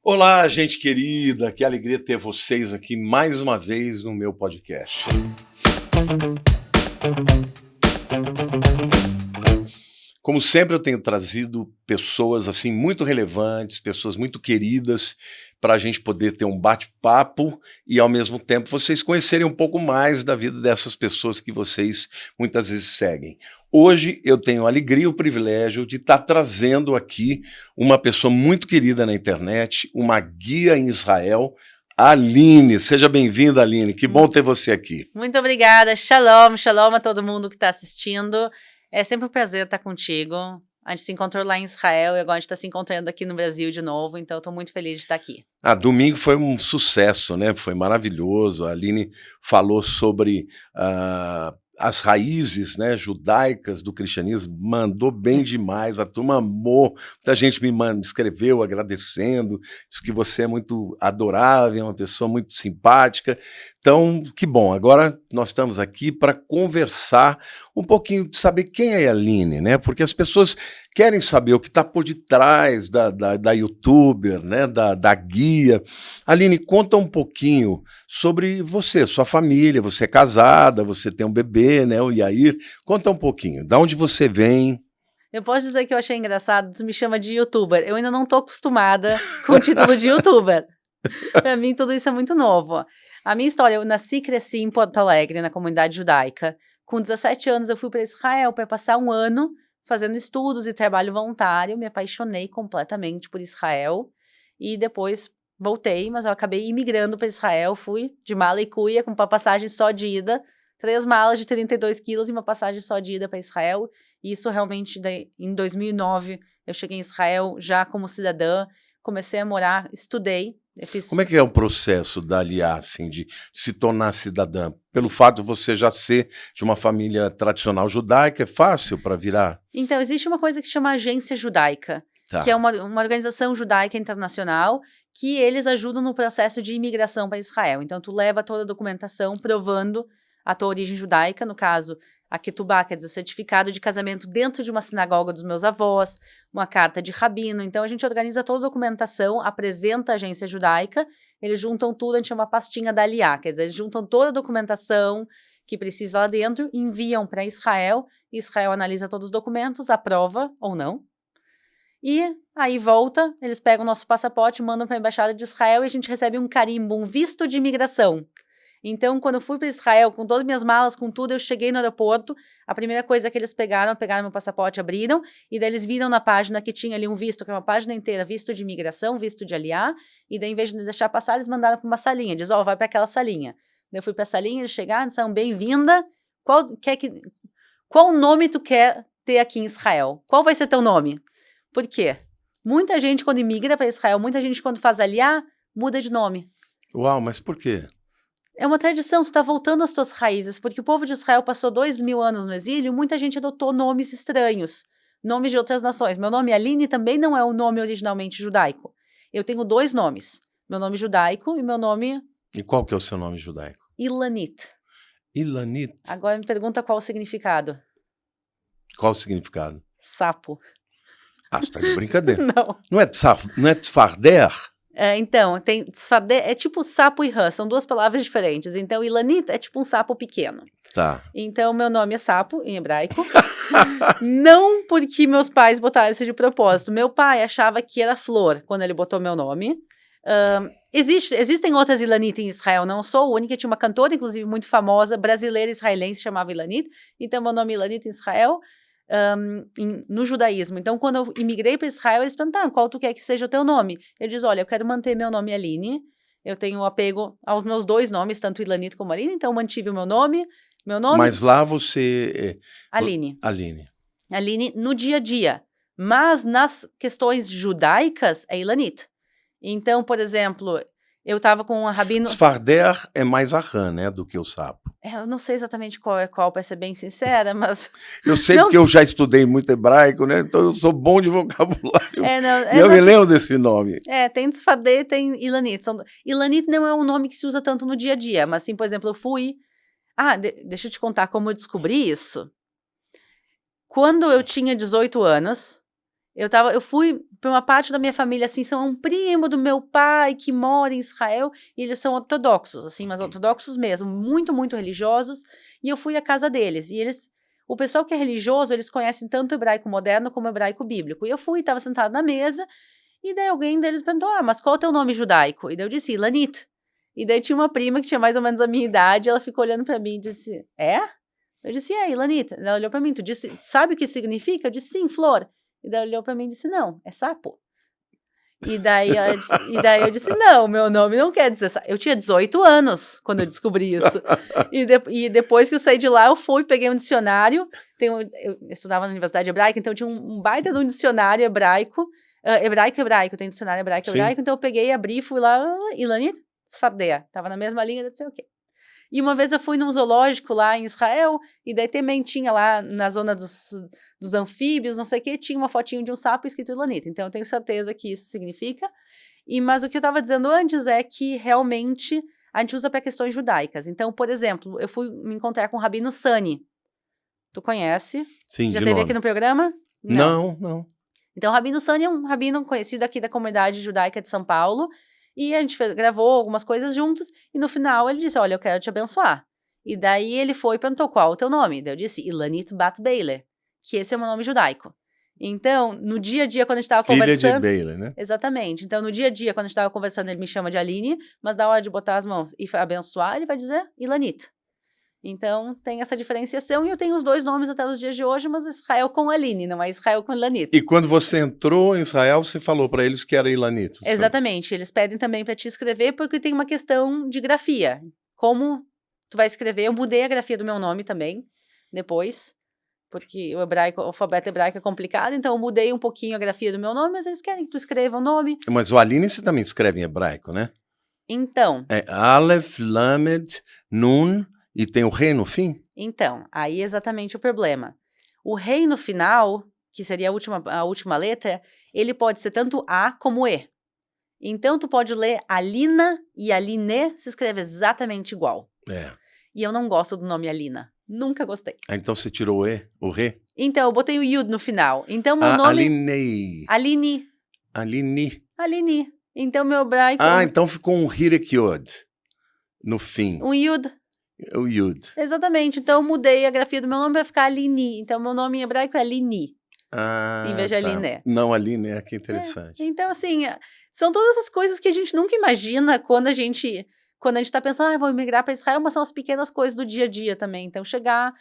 Olá, gente querida, que alegria ter vocês aqui mais uma vez no meu podcast. Como sempre, eu tenho trazido pessoas assim muito relevantes, pessoas muito queridas, para a gente poder ter um bate-papo e, ao mesmo tempo, vocês conhecerem um pouco mais da vida dessas pessoas que vocês muitas vezes seguem. Hoje eu tenho a alegria e o privilégio de estar trazendo aqui uma pessoa muito querida na internet, uma guia em Israel, a Aline. Seja bem-vinda, Aline. Que bom ter você aqui. Muito obrigada. Shalom, shalom a todo mundo que está assistindo. É sempre um prazer estar contigo. A gente se encontrou lá em Israel e agora a gente está se encontrando aqui no Brasil de novo, então eu estou muito feliz de estar aqui. Domingo foi um sucesso, né? Foi maravilhoso. A Aline falou sobre as raízes, né, judaicas do cristianismo, mandou bem demais, a turma amou, muita gente me escreveu agradecendo, disse que você é muito adorável, é uma pessoa muito simpática. Então, que bom, agora nós estamos aqui para conversar um pouquinho, saber quem é a Aline, né? Porque as pessoas querem saber o que está por detrás da youtuber, né? da guia. Aline, conta um pouquinho sobre você, sua família, você é casada, você tem um bebê, né? O Yair. Conta um pouquinho, de onde você vem? Eu posso dizer que eu achei engraçado, você me chama de youtuber. Eu ainda não estou acostumada com o título de youtuber. Para mim, tudo isso é muito novo. A minha história, eu nasci e cresci em Porto Alegre, na comunidade judaica. Com 17 anos, eu fui para Israel para passar um ano fazendo estudos e trabalho voluntário. Me apaixonei completamente por Israel. E depois voltei, mas eu acabei imigrando para Israel. Fui de mala e cuia, com uma passagem só de ida. 3 malas de 32 quilos e uma passagem só de ida para Israel. E isso realmente, em 2009, eu cheguei em Israel já como cidadã. Comecei a morar, estudei. Como é que é o processo da Aliá, assim, de se tornar cidadã? Pelo fato de você já ser de uma família tradicional judaica, é fácil para virar? Então, existe uma coisa que se chama Agência Judaica, que é uma organização judaica internacional que eles ajudam no processo de imigração para Israel. Então, tu leva toda a documentação provando a tua origem judaica, no caso, a Ketubá, quer dizer, o certificado de casamento dentro de uma sinagoga dos meus avós, uma carta de rabino. Então, a gente organiza toda a documentação, apresenta a agência judaica, eles juntam tudo, a gente chama uma pastinha da Aliá, quer dizer, eles juntam toda a documentação que precisa lá dentro, enviam para Israel, Israel analisa todos os documentos, aprova ou não, e aí volta, eles pegam o nosso passaporte, mandam para a Embaixada de Israel e a gente recebe um carimbo, um visto de imigração. Então, quando eu fui para Israel, com todas as minhas malas, com tudo, eu cheguei no aeroporto, a primeira coisa que eles pegaram meu passaporte, abriram, e daí eles viram na página que tinha ali um visto, que é uma página inteira, visto de imigração, visto de Aliá, e daí, em vez de deixar passar, eles mandaram para uma salinha, diz, vai para aquela salinha. Daí eu fui para a salinha, eles chegaram, disseram, bem-vinda, qual nome tu quer ter aqui em Israel? Qual vai ser teu nome? Por quê? Muita gente, quando imigra para Israel, muita gente, quando faz Aliá, muda de nome. Uau, mas por quê? É uma tradição, tu está voltando às tuas raízes, porque o povo de Israel passou 2000 anos no exílio, muita gente adotou nomes estranhos, nomes de outras nações. Meu nome Aline também não é o nome originalmente judaico. Eu tenho 2 nomes, meu nome judaico e meu nome... E qual que é o seu nome judaico? Ilanit. Ilanit? Agora me pergunta qual o significado. Qual o significado? Sapo. Você tá de brincadeira. Não. Não é tzfarder? Então, tem é tipo sapo e rã, são 2 palavras diferentes. Então, Ilanit é tipo um sapo pequeno. Tá. Então, meu nome é sapo, em hebraico. Não porque meus pais botaram isso de propósito. Meu pai achava que era flor quando ele botou meu nome. Existem outras Ilanit em Israel, não sou a única. Tinha uma cantora, inclusive, muito famosa, brasileira israelense, chamava Ilanit. Então, meu nome é Ilanit em Israel. No judaísmo. Então, quando eu imigrei para Israel, eles perguntaram qual tu quer que seja o teu nome. Eu disse, olha, eu quero manter meu nome Aline, eu tenho apego aos meus 2 nomes, tanto Ilanit como Aline, então mantive o meu nome. Mas lá você... Aline. Aline no dia a dia. Mas nas questões judaicas, é Ilanit. Então, por exemplo, eu estava com um rabino... Tzfarder é mais a rã, né, do que o sapo. Eu não sei exatamente qual é qual, para ser bem sincera, mas... Eu sei porque eu já estudei muito hebraico, né? Então eu sou bom de vocabulário. Eu me lembro desse nome. Tem Tzfarder e tem Ilanit. Ilanit não é um nome que se usa tanto no dia a dia, mas assim, por exemplo, eu fui... deixa eu te contar como eu descobri isso. Quando eu tinha 18 anos, Eu fui para uma parte da minha família, assim, são um primo do meu pai que mora em Israel, e eles são ortodoxos, assim, mas ortodoxos mesmo, muito, muito religiosos, e eu fui à casa deles, e o pessoal que é religioso, eles conhecem tanto o hebraico moderno como o hebraico bíblico, e eu fui, estava sentada na mesa, e daí alguém deles perguntou, mas qual é o teu nome judaico? E daí eu disse, Ilanit. E daí tinha uma prima que tinha mais ou menos a minha idade, ela ficou olhando para mim e disse, é? Eu disse, Ilanit. Ela olhou para mim, tu disse, sabe o que significa? Eu disse, sim, flor. E daí ela olhou pra mim e disse, não, é sapo. E daí eu disse, não, meu nome não quer dizer sapo. Eu tinha 18 anos quando eu descobri isso. E depois que eu saí de lá, eu fui, peguei um dicionário. Eu estudava na Universidade Hebraica, então eu tinha um baita de um dicionário hebraico. Hebraico, tem dicionário hebraico. Então eu peguei, abri, fui lá, Ilanit, Sfardea. Tava na mesma linha, eu disse, o quê? E uma vez eu fui num zoológico lá em Israel, e daí também tinha lá na zona dos anfíbios, não sei o que, tinha uma fotinho de um sapo escrito Ilanita. Então eu tenho certeza que isso significa. Mas o que eu estava dizendo antes é que realmente a gente usa para questões judaicas. Então, por exemplo, eu fui me encontrar com o Rabino Sani. Tu conhece? Sim, já teve aqui no programa? Não. Então, o Rabino Sani é um rabino conhecido aqui da comunidade judaica de São Paulo. E a gente gravou algumas coisas juntos, e no final ele disse, olha, eu quero te abençoar. E daí ele foi e perguntou, qual é o teu nome? Daí eu disse, Ilanit Bat Beile, que esse é o meu nome judaico. Então, no dia a dia, quando a gente estava conversando... Filha de Beile, né? Exatamente. Então, no dia a dia, quando a gente estava conversando, ele me chama de Aline, mas na hora de botar as mãos e abençoar, ele vai dizer Ilanit. Então, tem essa diferenciação, e eu tenho os dois nomes até os dias de hoje, mas Israel com Aline, não é Israel com Ilanit. E quando você entrou em Israel, você falou para eles que era Ilanit. Exatamente, eles pedem também para te escrever, porque tem uma questão de grafia. Como tu vai escrever, eu mudei a grafia do meu nome também, depois, porque o alfabeto hebraico é complicado, então eu mudei um pouquinho a grafia do meu nome, mas eles querem que tu escreva o nome. Mas o Aline você também escreve em hebraico, né? Então. É Aleph, Lamed, Nun... E tem o rei no fim? Então, aí é exatamente o problema. O rei no final, que seria a última letra, ele pode ser tanto A como E. Então, tu pode ler Alina e Aline se escreve exatamente igual. E eu não gosto do nome Alina. Nunca gostei. Então você tirou o E, o rei? Então, eu botei o Yud no final. Então, meu nome... Aline. Aline. Então, meu hebraico... então ficou um Hirek Yod no fim. Um Yud. O Yud. Exatamente. Então, eu mudei a grafia do meu nome para ficar Aline. Então, meu nome em hebraico é Aline. Em vez de Aline. Não, Aline, que interessante. Então, assim, são todas as coisas que a gente nunca imagina quando a gente está pensando, vou migrar para Israel, mas são as pequenas coisas do dia a dia também. Então, chegar,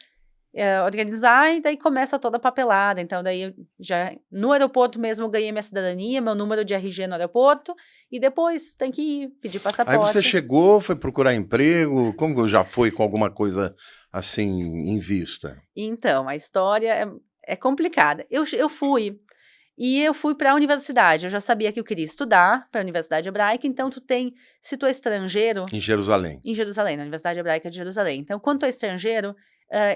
organizar, e daí começa toda a papelada. Então, daí eu já, no aeroporto mesmo, eu ganhei minha cidadania, meu número de RG no aeroporto, e depois tem que ir, pedir passaporte. Aí você chegou, foi procurar emprego, como já foi com alguma coisa assim em vista? Então, a história é complicada. Eu fui para a universidade. Eu já sabia que eu queria estudar para a Universidade Hebraica. Então, se tu é estrangeiro... Em Jerusalém. Em Jerusalém, na Universidade Hebraica de Jerusalém. Então, quando tu é estrangeiro,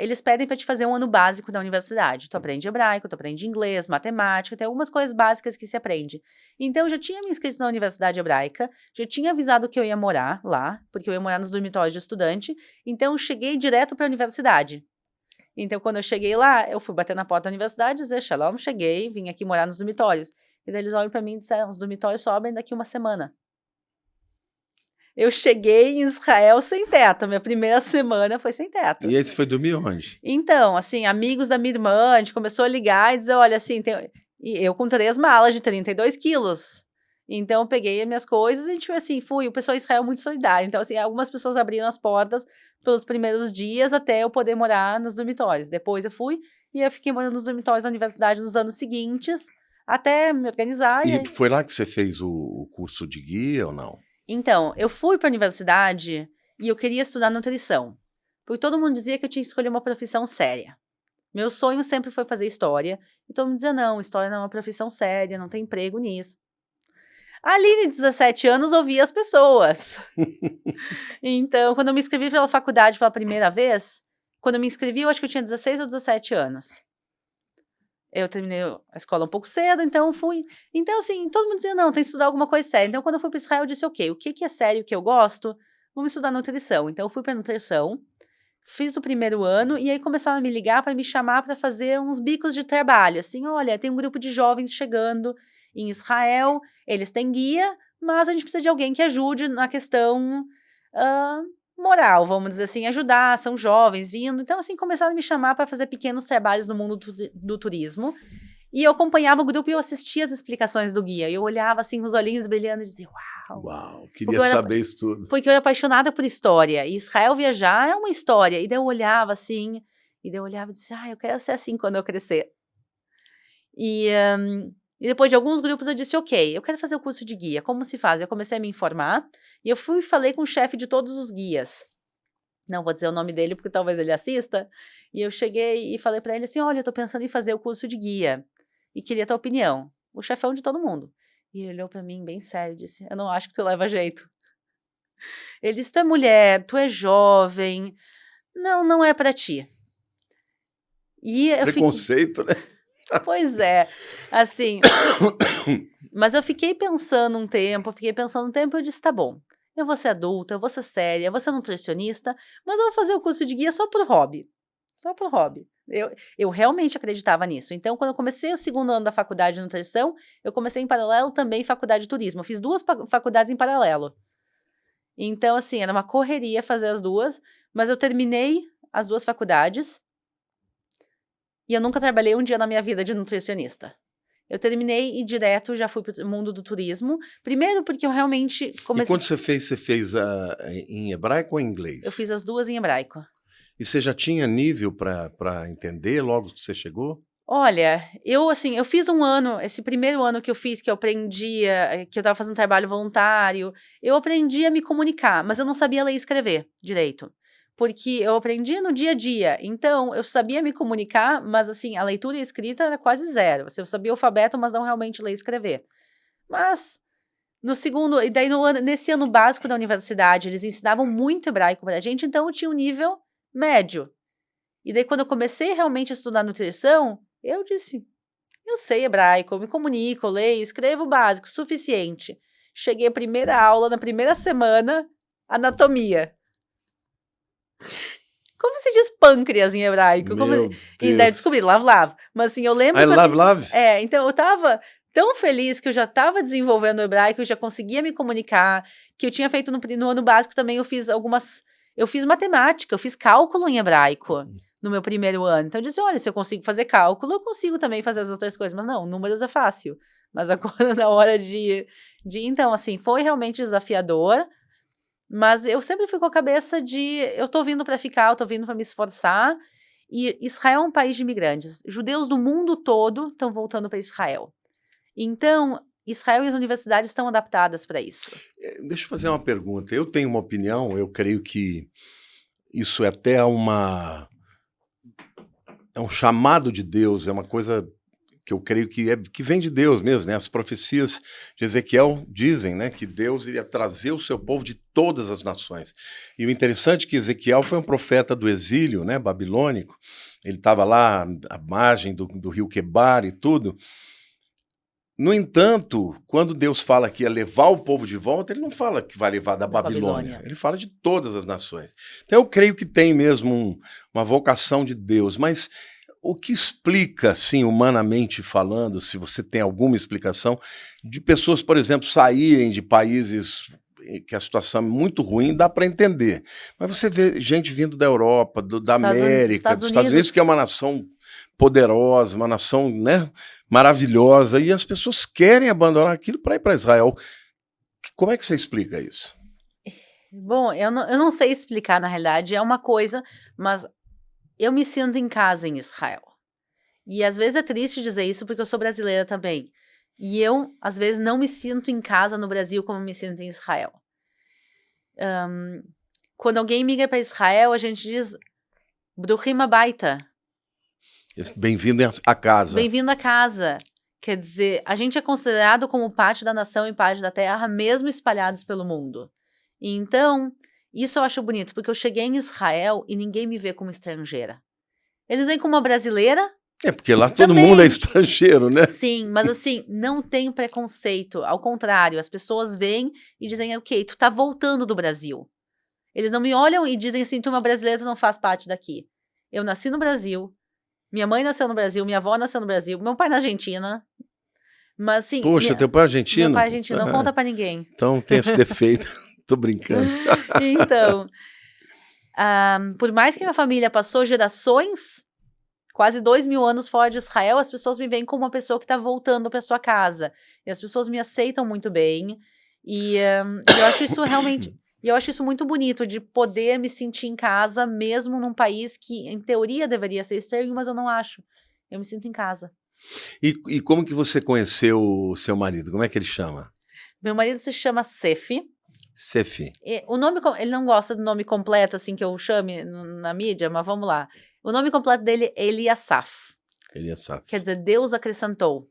eles pedem para te fazer um ano básico da universidade. Tu aprende hebraico, tu aprende inglês, matemática, tem algumas coisas básicas que se aprende. Então, eu já tinha me inscrito na Universidade Hebraica, já tinha avisado que eu ia morar lá, porque eu ia morar nos dormitórios de estudante. Então, eu cheguei direto para a universidade. Então, quando eu cheguei lá, eu fui bater na porta da universidade e dizer, Shalom, cheguei, vim aqui morar nos dormitórios. E daí eles olham para mim e disseram, os dormitórios só abrem daqui uma semana. Eu cheguei em Israel sem teto, minha primeira semana foi sem teto. E aí você foi dormir onde? Então, assim, amigos da minha irmã, a gente começou a ligar e dizer, olha, assim, e eu com 3 malas de 32 quilos. Então, eu peguei as minhas coisas e a gente, assim, o pessoal em Israel é muito solidário. Então, assim, algumas pessoas abriram as portas pelos primeiros dias até eu poder morar nos dormitórios. Depois eu fui e eu fiquei morando nos dormitórios da universidade nos anos seguintes, até me organizar. E foi lá que você fez o curso de guia ou não? Então, eu fui para a universidade e eu queria estudar nutrição. Porque todo mundo dizia que eu tinha que escolher uma profissão séria. Meu sonho sempre foi fazer história. E todo mundo dizia, não, história não é uma profissão séria, não tem emprego nisso. A Aline, de 17 anos, ouvia as pessoas. Então, quando eu me inscrevi pela faculdade pela primeira vez, quando eu me inscrevi, eu acho que eu tinha 16 ou 17 anos. Eu terminei a escola um pouco cedo, então fui. Então, assim, todo mundo dizia, não, tem que estudar alguma coisa séria. Então, quando eu fui para Israel, eu disse, ok, o que é sério, o que eu gosto? Vamos estudar nutrição. Então, eu fui para nutrição. fiz o primeiro ano e aí começaram a me ligar para me chamar para fazer uns bicos de trabalho. Assim, olha, tem um grupo de jovens chegando em Israel, eles têm guia, mas a gente precisa de alguém que ajude na questão moral, vamos dizer assim, ajudar, são jovens vindo. Então, assim, começaram a me chamar para fazer pequenos trabalhos no mundo do turismo. E eu acompanhava o grupo e eu assistia as explicações do guia. E eu olhava, assim, com os olhinhos brilhando e dizia, uau! Uau, queria saber isso tudo. Porque eu era apaixonada por história. E Israel viajar é uma história. E daí eu olhava, assim, e dizia, eu quero ser assim quando eu crescer. E depois de alguns grupos eu disse, ok, eu quero fazer o curso de guia. Como se faz? Eu comecei a me informar e eu fui e falei com o chefe de todos os guias. Não vou dizer o nome dele porque talvez ele assista. E eu cheguei e falei para ele assim, olha, eu tô pensando em fazer o curso de guia e queria a tua opinião. O chefão de todo mundo. E ele olhou para mim bem sério e disse, eu não acho que tu leva jeito. Ele disse, tu é mulher, tu é jovem, não é para ti. E eu Preconceito, né? Pois é, assim, mas eu fiquei pensando um tempo, e eu disse, tá bom, eu vou ser adulta, eu vou ser séria, eu vou ser nutricionista, mas eu vou fazer o curso de guia só por hobby, Eu realmente acreditava nisso, então quando eu comecei o segundo ano da faculdade de nutrição, eu comecei em paralelo também faculdade de turismo, eu fiz 2 faculdades em paralelo, então assim, era uma correria fazer as duas, mas eu terminei as 2 faculdades, e eu nunca trabalhei um dia na minha vida de nutricionista. Eu terminei e direto já fui para o mundo do turismo. Primeiro porque eu realmente comecei... E quando você fez em hebraico ou em inglês? Eu fiz as 2 em hebraico. E você já tinha nível para entender logo que você chegou? Olha, eu fiz um ano, esse primeiro ano que eu fiz, que eu aprendia, que eu estava fazendo trabalho voluntário, eu aprendi a me comunicar, mas eu não sabia ler e escrever direito. Porque eu aprendi no dia a dia, então eu sabia me comunicar, mas assim, a leitura e a escrita era quase zero. Eu sabia o alfabeto, mas não realmente ler e escrever. Mas no segundo, e daí nesse ano básico da universidade, eles ensinavam muito hebraico pra gente, então eu tinha um nível médio. E daí quando eu comecei realmente a estudar nutrição, eu disse, eu sei hebraico, eu me comunico, eu leio, escrevo o básico, suficiente. Cheguei à primeira aula, na primeira semana, anatomia. Como se diz pâncreas em hebraico? E daí eu descobri, lav. Mas assim, eu lembro... lav? Então eu tava tão feliz que eu já estava desenvolvendo o hebraico, eu já conseguia me comunicar, que eu tinha feito no ano básico também, eu fiz matemática, eu fiz cálculo em hebraico no meu primeiro ano. Então eu disse, olha, se eu consigo fazer cálculo, eu consigo também fazer as outras coisas. Mas não, números é fácil. Mas agora na hora de então, assim, foi realmente desafiador. Mas eu sempre fui com a cabeça de, eu tô vindo para ficar, eu tô vindo para me esforçar, e Israel é um país de imigrantes. Judeus do mundo todo estão voltando para Israel. Então, Israel e as universidades estão adaptadas para isso. Deixa eu fazer uma pergunta. Eu tenho uma opinião, eu creio que isso é até é um chamado de Deus, é uma coisa que eu creio que vem de Deus mesmo, né? As profecias de Ezequiel dizem, né, que Deus iria trazer o seu povo de todas as nações. E o interessante é que Ezequiel foi um profeta do exílio, né, babilônico. Ele estava lá à margem do rio Quebar e tudo. No entanto, quando Deus fala que ia levar o povo de volta, ele não fala que vai levar da Babilônia. Ele fala de todas as nações. Então eu creio que tem mesmo uma vocação de Deus, mas o que explica, assim, humanamente falando, se você tem alguma explicação, de pessoas, por exemplo, saírem de países que a situação é muito ruim, dá para entender. Mas você vê gente vindo da Europa, da América, dos Estados Unidos, que é uma nação poderosa, uma nação, né, maravilhosa, e as pessoas querem abandonar aquilo para ir para Israel. Como é que você explica isso? Bom, eu não sei explicar, na realidade, é uma coisa, mas eu me sinto em casa em Israel. E às vezes é triste dizer isso porque eu sou brasileira também. E eu, às vezes, não me sinto em casa no Brasil como me sinto em Israel. Quando alguém migra para Israel, a gente diz Bruchim Habayta. Bem-vindo à casa. Bem-vindo à casa. Quer dizer, a gente é considerado como parte da nação e parte da terra, mesmo espalhados pelo mundo. E então, isso eu acho bonito, porque eu cheguei em Israel e ninguém me vê como estrangeira. Eles veem como uma brasileira. É, porque lá todo mundo é estrangeiro, né? Sim, mas assim, não tem preconceito. Ao contrário, as pessoas vêm e dizem, ok, tu tá voltando do Brasil. Eles não me olham e dizem assim, tu é uma brasileira, tu não faz parte daqui. Eu nasci no Brasil, minha mãe nasceu no Brasil, minha avó nasceu no Brasil, meu pai na Argentina. Mas assim... Poxa, teu pai é argentino? Meu pai é argentino, não conta pra ninguém. Então tem esse defeito. Tô brincando. Então, por mais que minha família passou gerações, quase 2.000 anos fora de Israel, as pessoas me veem como uma pessoa que está voltando para sua casa. E as pessoas me aceitam muito bem. E eu acho isso realmente... E eu acho isso muito bonito, de poder me sentir em casa, mesmo num país que, em teoria, deveria ser estranho, mas eu não acho. Eu me sinto em casa. E como que você conheceu o seu marido? Como é que ele chama? Meu marido se chama Sefi. Sefi. O nome, ele não gosta do nome completo, assim, que eu chame na mídia, mas vamos lá. O nome completo dele é Eliasaf. Eliasaf. Quer dizer, Deus acrescentou.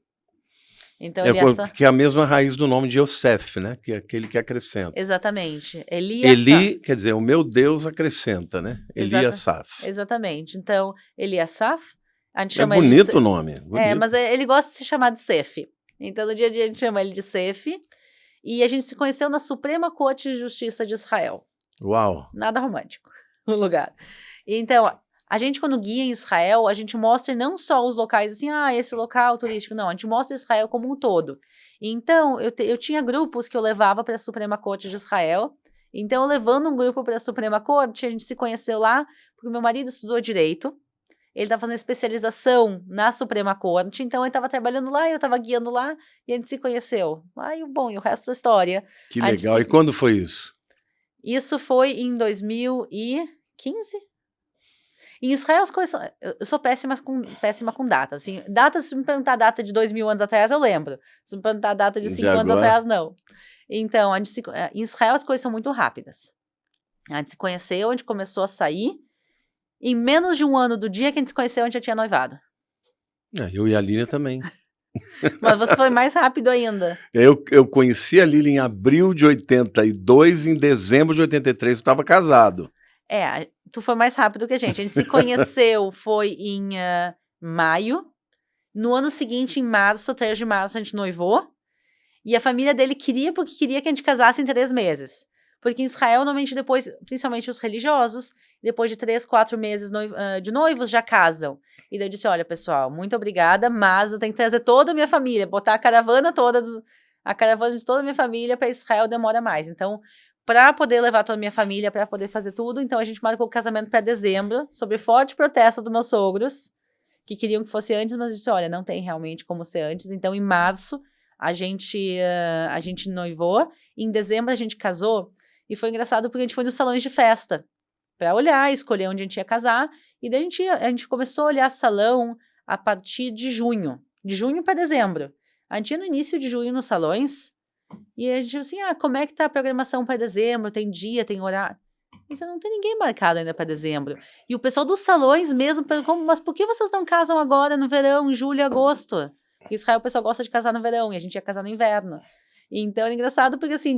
Então, que é a mesma raiz do nome de Yosef, né? Que é aquele que acrescenta. Exatamente. Eli, quer dizer, o meu Deus acrescenta, né? Eliasaf. Exatamente. Então, Eliasaf, a gente chama ele de... bonito o nome. Bonito. Mas ele gosta de se chamar de Sefi. Então, no dia a dia, a gente chama ele de Sefi. E a gente se conheceu na Suprema Corte de Justiça de Israel. Uau! Nada romântico o lugar. Então, a gente, quando guia em Israel, a gente mostra não só os locais, assim, esse local turístico, não, a gente mostra Israel como um todo. Então, eu tinha grupos que eu levava para a Suprema Corte de Israel. Então, levando um grupo para a Suprema Corte, a gente se conheceu lá, porque meu marido estudou Direito, ele estava fazendo especialização na Suprema Corte, então ele estava trabalhando lá, eu estava guiando lá, e a gente se conheceu. E o resto da história. Que legal. E quando foi isso? Isso foi em 2015. Em Israel, as coisas... Eu sou péssima com datas. Assim, se me perguntar a data de 2.000 anos atrás, eu lembro. Se me perguntar a data de 5 anos atrás, não. Então, em Israel, as coisas são muito rápidas. A gente se conheceu, a gente começou a sair. Em menos de um ano do dia que a gente se conheceu, a gente já tinha noivado. Eu e a Lília também. Mas você foi mais rápido ainda. Eu conheci a Lília em abril de 82, em dezembro de 83 eu estava casado. Tu foi mais rápido que a gente. A gente se conheceu, foi em maio. No ano seguinte, em março, 3 de março, a gente noivou. E a família dele queria que a gente casasse em 3 meses. Porque em Israel, normalmente depois, principalmente os religiosos, depois de 3, 4 meses de noivos, já casam. E daí eu disse, olha, pessoal, muito obrigada, mas eu tenho que trazer toda a minha família, botar a caravana de toda a minha família para Israel demora mais. Então, para poder levar toda a minha família, para poder fazer tudo, então a gente marcou o casamento para dezembro, sob forte protesto dos meus sogros, que queriam que fosse antes, mas eu disse, olha, não tem realmente como ser antes. Então, em março, a gente noivou, e em dezembro a gente casou. E foi engraçado porque a gente foi nos salões de festa para olhar, escolher onde a gente ia casar. E daí a gente começou a olhar salão a partir de junho para dezembro. A gente ia no início de junho nos salões e a gente assim, como é que tá a programação para dezembro? Tem dia, tem horário? E você não tem ninguém marcado ainda para dezembro. E o pessoal dos salões mesmo perguntou, mas por que vocês não casam agora no verão, em julho e agosto? Em Israel o pessoal gosta de casar no verão e a gente ia casar no inverno. Então, é engraçado porque, assim,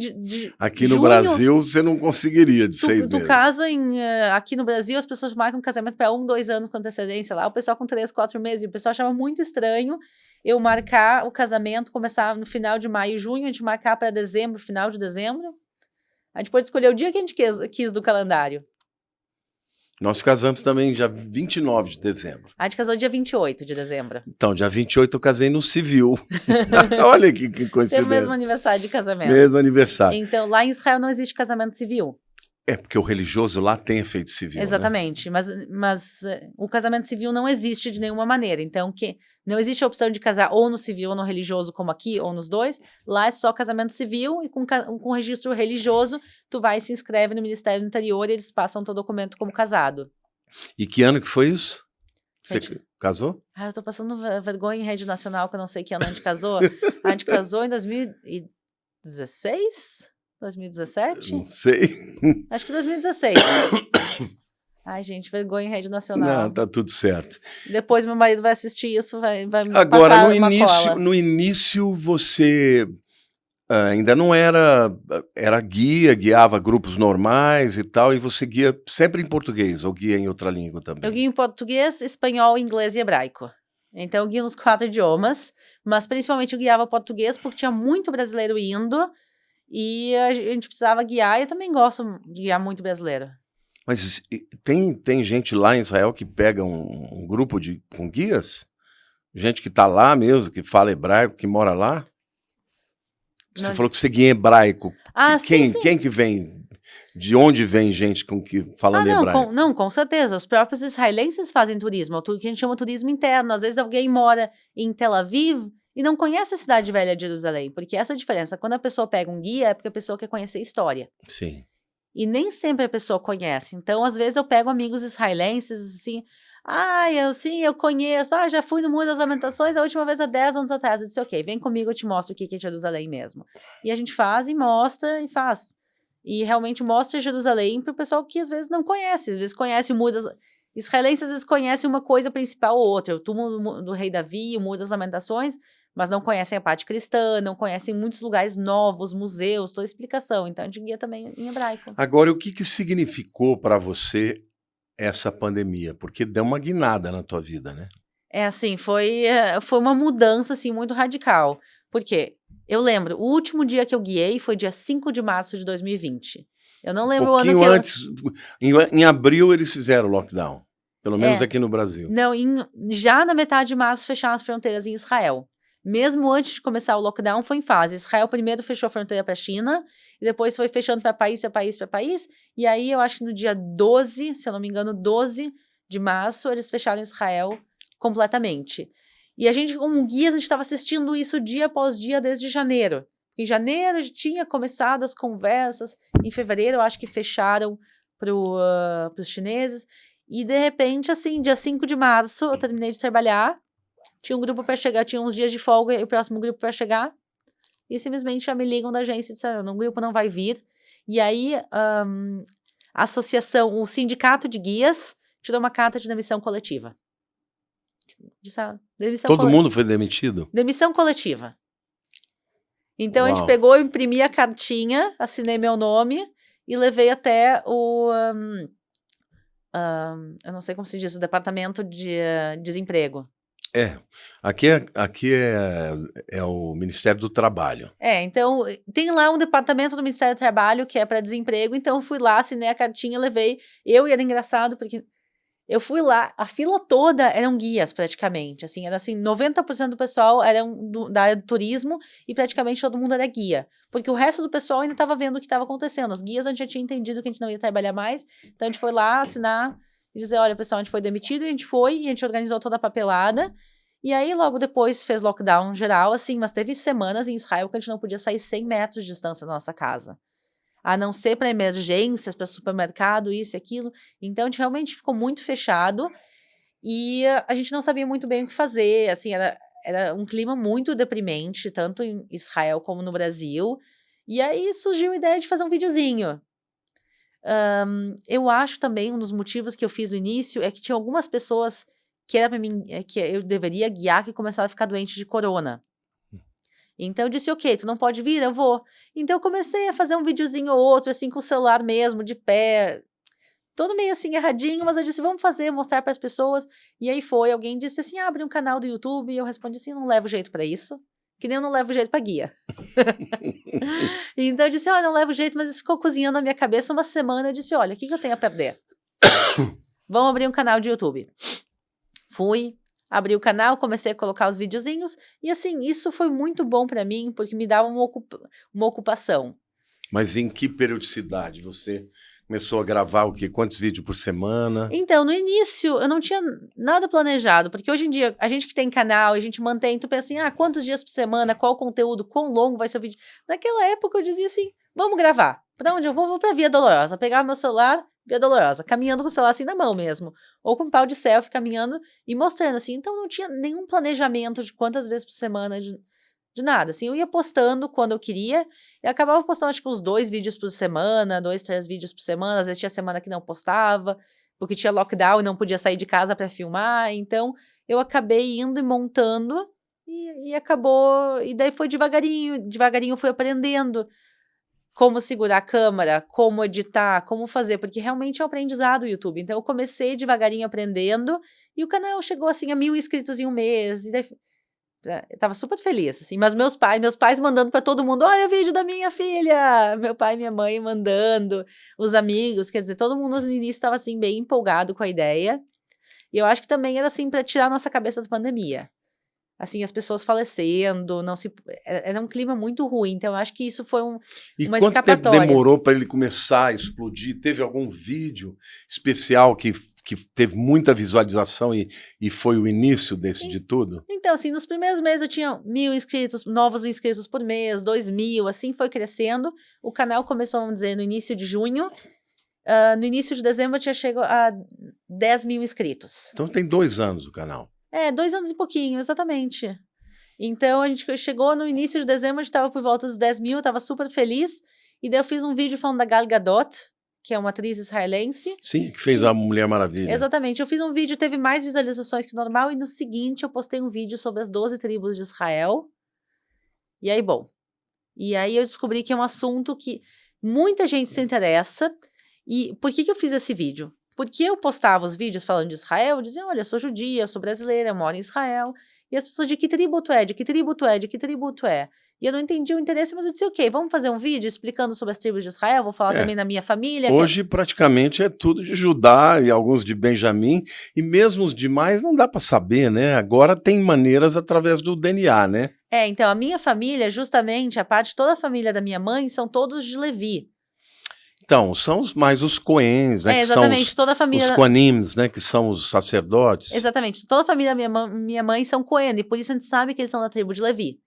aqui no Brasil, você não conseguiria de 6 meses. Tu casa aqui no Brasil, as pessoas marcam casamento para 1, 2 anos com antecedência lá, o pessoal com 3, 4 meses. E o pessoal achava muito estranho eu marcar o casamento, começar no final de maio, junho, a gente marcar para dezembro, final de dezembro. A gente pode escolher o dia que a gente quis do calendário. Nós casamos também dia 29 de dezembro. A gente casou dia 28 de dezembro. Então, dia 28 eu casei no civil. Olha que coincidência. Tem o mesmo aniversário de casamento. Mesmo aniversário. Então, lá em Israel não existe casamento civil. É porque o religioso lá tem efeito civil. Exatamente, né? mas o casamento civil não existe de nenhuma maneira. Então, não existe a opção de casar ou no civil ou no religioso, como aqui, ou nos dois. Lá é só casamento civil e com registro religioso, tu vai e se inscreve no Ministério do Interior e eles passam teu documento como casado. E que ano que foi isso? Você casou? Eu tô passando vergonha em rede nacional, que eu não sei que ano a gente casou. A gente casou em 2016? 2017? Não sei. Acho que 2016. Ai, gente, vergonha em rede nacional. Não, tá tudo certo. Depois meu marido vai assistir isso, vai me Agora, passar uma cola. No início você ainda não era guiava grupos normais e tal, e você guia sempre em português, ou guia em outra língua também? Eu guio em português, espanhol, inglês e hebraico. Então eu guio nos 4 idiomas, mas principalmente eu guiava português porque tinha muito brasileiro indo. E a gente precisava guiar, e eu também gosto de guiar muito brasileiro. Mas tem gente lá em Israel que pega um grupo com guias? Gente que tá lá mesmo, que fala hebraico, que mora lá? Você falou que você guia em hebraico. Sim. Quem que vem? De onde vem gente falando hebraico? Não, com certeza. Os próprios israelenses fazem turismo, o que a gente chama de turismo interno. Às vezes alguém mora em Tel Aviv e não conhece a cidade velha de Jerusalém, porque essa é a diferença. Quando a pessoa pega um guia, é porque a pessoa quer conhecer a história. Sim. E nem sempre a pessoa conhece. Então, às vezes eu pego amigos israelenses, assim, eu conheço, já fui no Muro das Lamentações a última vez há 10 anos atrás. Eu disse, ok, vem comigo, eu te mostro o que é Jerusalém mesmo. E a gente faz e mostra e faz. E realmente mostra Jerusalém para o pessoal que às vezes não conhece. Às vezes conhece o Muro das... Israelenses às vezes conhecem uma coisa principal ou outra. O túmulo do rei Davi, o Muro das Lamentações, mas não conhecem a parte cristã, não conhecem muitos lugares novos, museus, toda a explicação. Então a gente guia também em hebraico. Agora, o que significou para você essa pandemia? Porque deu uma guinada na tua vida, né? Assim, foi uma mudança, assim, muito radical. Por quê? Eu lembro, o último dia que eu guiei foi dia 5 de março de 2020. Eu não lembro o ano que antes, em abril eles fizeram o lockdown. Pelo menos aqui no Brasil. Não, já na metade de março fecharam as fronteiras em Israel. Mesmo antes de começar o lockdown, foi em fase. Israel primeiro fechou a fronteira para a China, e depois foi fechando para país, para país, para país. E aí, eu acho que no dia 12, se eu não me engano, 12 de março, eles fecharam Israel completamente. E a gente, como guias, a gente estava assistindo isso dia após dia desde janeiro. Em janeiro já tinha começado as conversas, em fevereiro eu acho que fecharam para os chineses, e de repente, assim, dia 5 de março, eu terminei de trabalhar, tinha um grupo para chegar, tinha uns dias de folga e o próximo grupo para chegar, e simplesmente já me ligam da agência e disseram, o grupo não vai vir. E aí, a associação, o sindicato de guias tirou uma carta de demissão coletiva. Todo mundo foi demitido? Demissão coletiva. Então, a gente pegou, imprimi a cartinha, assinei meu nome e levei até o... eu não sei como se diz, o departamento de desemprego. Aqui é o Ministério do Trabalho. Então, tem lá um departamento do Ministério do Trabalho que é para desemprego, então eu fui lá, assinei a cartinha, levei, e era engraçado porque eu fui lá, a fila toda eram guias praticamente, assim, era assim, 90% do pessoal eram da área do turismo e praticamente todo mundo era guia, porque o resto do pessoal ainda estava vendo o que estava acontecendo, os guias a gente já tinha entendido que a gente não ia trabalhar mais, então a gente foi lá assinar e dizer, olha pessoal, a gente foi demitido, e a gente foi, e a gente organizou toda a papelada, e aí logo depois fez lockdown geral, assim, mas teve semanas em Israel que a gente não podia sair 100 metros de distância da nossa casa. A não ser para emergências, para supermercado, isso e aquilo. Então, a gente realmente ficou muito fechado e a gente não sabia muito bem o que fazer. Assim, era um clima muito deprimente, tanto em Israel como no Brasil. E aí surgiu a ideia de fazer um videozinho. Eu acho também, um dos motivos que eu fiz no início é que tinha algumas pessoas que era para mim, que eu deveria guiar, que começaram a ficar doentes de corona. Então eu disse, ok, tu não pode vir? Eu vou. Então eu comecei a fazer um videozinho ou outro, assim, com o celular mesmo, de pé, todo meio assim, erradinho, mas eu disse, vamos fazer, mostrar para as pessoas. E aí alguém disse assim, abre um canal do YouTube, e eu respondi assim, não levo jeito para isso, que nem eu não levo jeito para guia. Então eu disse, olha, não levo jeito, mas isso ficou cozinhando na minha cabeça uma semana, eu disse, olha, o que eu tenho a perder? Vamos abrir um canal de YouTube. Fui, abri o canal, comecei a colocar os videozinhos, e assim, isso foi muito bom para mim, porque me dava uma ocupação. Mas em que periodicidade? Você começou a gravar o quê? Quantos vídeos por semana? Então, no início, eu não tinha nada planejado, porque hoje em dia, a gente que tem canal, a gente mantém, tu pensa assim, quantos dias por semana, qual conteúdo, quão longo vai ser o vídeo. Naquela época, eu dizia assim, vamos gravar. Para onde eu vou? Vou para Via Dolorosa. Pegava meu celular, Via Dolorosa, caminhando com o celular assim na mão mesmo, ou com um pau de selfie caminhando e mostrando assim, então não tinha nenhum planejamento de quantas vezes por semana, de nada, assim, eu ia postando quando eu queria, e acabava postando acho que uns 2 vídeos por semana, 2, 3 vídeos por semana, às vezes tinha semana que não postava, porque tinha lockdown e não podia sair de casa para filmar, então eu acabei indo e montando, e acabou, e daí foi devagarinho eu fui aprendendo como segurar a câmera, como editar, como fazer, porque realmente é um aprendizado o YouTube. Então, eu comecei devagarinho aprendendo, e o canal chegou assim a 1.000 inscritos em um mês, e daí Eu tava super feliz, assim, mas meus pais mandando pra todo mundo, olha o vídeo da minha filha, meu pai e minha mãe mandando, os amigos, quer dizer, todo mundo no início tava, assim, bem empolgado com a ideia, e eu acho que também era, assim, pra tirar a nossa cabeça da pandemia, assim, as pessoas falecendo, era um clima muito ruim, então eu acho que isso foi uma escapatória. E quanto tempo demorou para ele começar a explodir? Teve algum vídeo especial que teve muita visualização e foi o início de tudo? Então, assim, nos primeiros meses eu tinha 1.000 inscritos, novos inscritos por mês, 2.000, assim foi crescendo. O canal começou, vamos dizer, no início de junho. No início de dezembro eu tinha chegado a 10.000 inscritos. Então tem 2 anos o canal. 2 anos e pouquinho, exatamente. Então a gente chegou no início de dezembro, a gente estava por volta dos 10.000, eu estava super feliz. E daí eu fiz um vídeo falando da Gal Gadot, que é uma atriz israelense. Sim, que fez a Mulher Maravilha. Exatamente. Eu fiz um vídeo, teve mais visualizações que normal, e no seguinte eu postei um vídeo sobre as 12 tribos de Israel. E aí, bom. E aí eu descobri que é um assunto que muita gente se interessa. E por que eu fiz esse vídeo? Porque eu postava os vídeos falando de Israel, eu dizia, olha, eu sou judia, eu sou brasileira, eu moro em Israel. E as pessoas, de que tribo tu é? De que tribo tu é? De que tribo tu é? E eu não entendi o interesse, mas eu disse, ok, vamos fazer um vídeo explicando sobre as tribos de Israel, vou falar também da minha família. Hoje praticamente é tudo de Judá e alguns de Benjamim, e mesmo os demais não dá para saber, né? Agora tem maneiras através do DNA, né? Então a minha família, justamente, a parte, toda a família da minha mãe, são todos de Levi. Então, são mais os Coens, né? Exatamente, que são toda a família... Os Coanims, né? Que são os sacerdotes. Exatamente, toda a família da minha mãe são Coen, e por isso a gente sabe que eles são da tribo de Levi.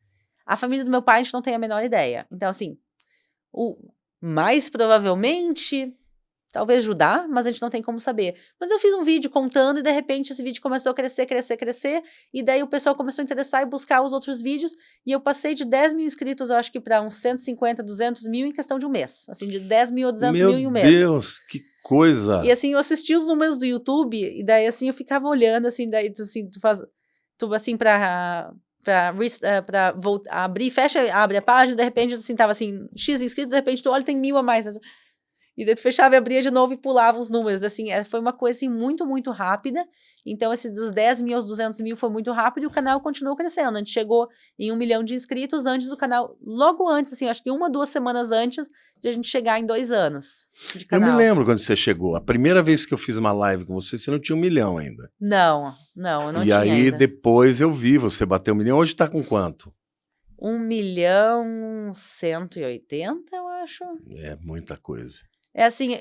A família do meu pai a gente não tem a menor ideia. Então, assim, mais provavelmente, talvez Judá, mas a gente não tem como saber. Mas eu fiz um vídeo contando e, de repente, esse vídeo começou a crescer, e daí o pessoal começou a interessar e buscar os outros vídeos, e eu passei de 10.000 inscritos, eu acho que para uns 150, 200 mil em questão de um mês. Assim, de 10 mil a 200 mil em um mês. Meu Deus, que coisa! E, assim, eu assisti os números do YouTube, e daí, assim, eu ficava olhando, assim, daí, assim, tu assim, pra abrir, abre a página, de repente, assim, tava assim, X inscritos, de repente tu olha, tem 1.000 a mais. E daí tu fechava e abria de novo e pulava os números, assim, foi uma coisa, assim, muito, muito rápida. Então, esse dos 10.000 aos 200.000 foi muito rápido e o canal continuou crescendo. A gente chegou em 1 milhão de inscritos antes do canal, logo antes, assim, acho que 1 ou 2 semanas antes de a gente chegar em 2 anos de canal. Eu me lembro quando você chegou. A primeira vez que eu fiz uma live com você, você não tinha 1 milhão ainda. Não, eu não tinha ainda. E aí, depois eu vi você bater 1 milhão. Hoje tá com quanto? 1.180.000, eu acho. É muita coisa. É assim,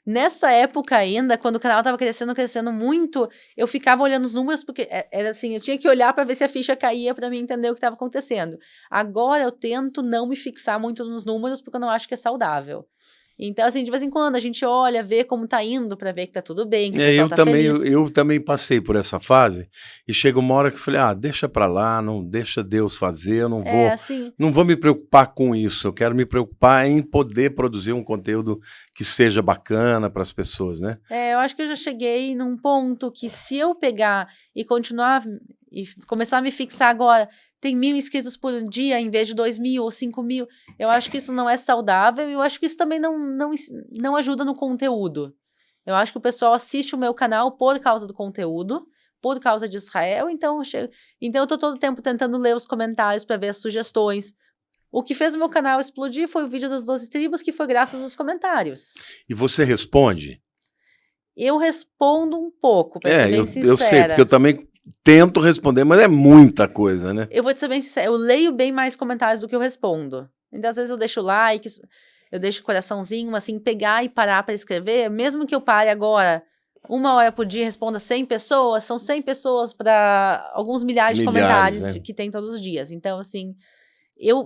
nessa época ainda, quando o canal estava crescendo muito, eu ficava olhando os números, porque era assim, eu tinha que olhar para ver se a ficha caía para mim entender o que estava acontecendo. Agora eu tento não me fixar muito nos números, porque eu não acho que é saudável. Então, assim, de vez em quando a gente olha, vê como tá indo para ver que tá tudo bem, que o pessoal tá feliz. Eu também passei por essa fase e chega uma hora que eu falei, deixa para lá, não deixa Deus fazer, eu não vou me preocupar com isso, eu quero me preocupar em poder produzir um conteúdo que seja bacana para as pessoas, né? Eu acho que eu já cheguei num ponto que se eu pegar e continuar e começar a me fixar agora, tem 1.000 inscritos por dia em vez de 2.000 ou 5.000, eu acho que isso não é saudável e eu acho que isso também não ajuda no conteúdo. Eu acho que o pessoal assiste o meu canal por causa do conteúdo, por causa de Israel, então eu tô todo o tempo tentando ler os comentários para ver as sugestões. O que fez o meu canal explodir foi o vídeo das 12 tribos, que foi graças aos comentários. E você responde? Eu respondo um pouco, pra ser bem sincera. Eu sei, porque eu também tento responder, mas é muita coisa, né? Eu vou te ser bem sincera, eu leio bem mais comentários do que eu respondo. Então, às vezes eu deixo like, eu deixo coraçãozinho, assim, pegar e parar para escrever, mesmo que eu pare agora 1 hora por dia e responda 100 pessoas, são 100 pessoas para alguns milhares de comentários, né, que tem todos os dias. Então, assim,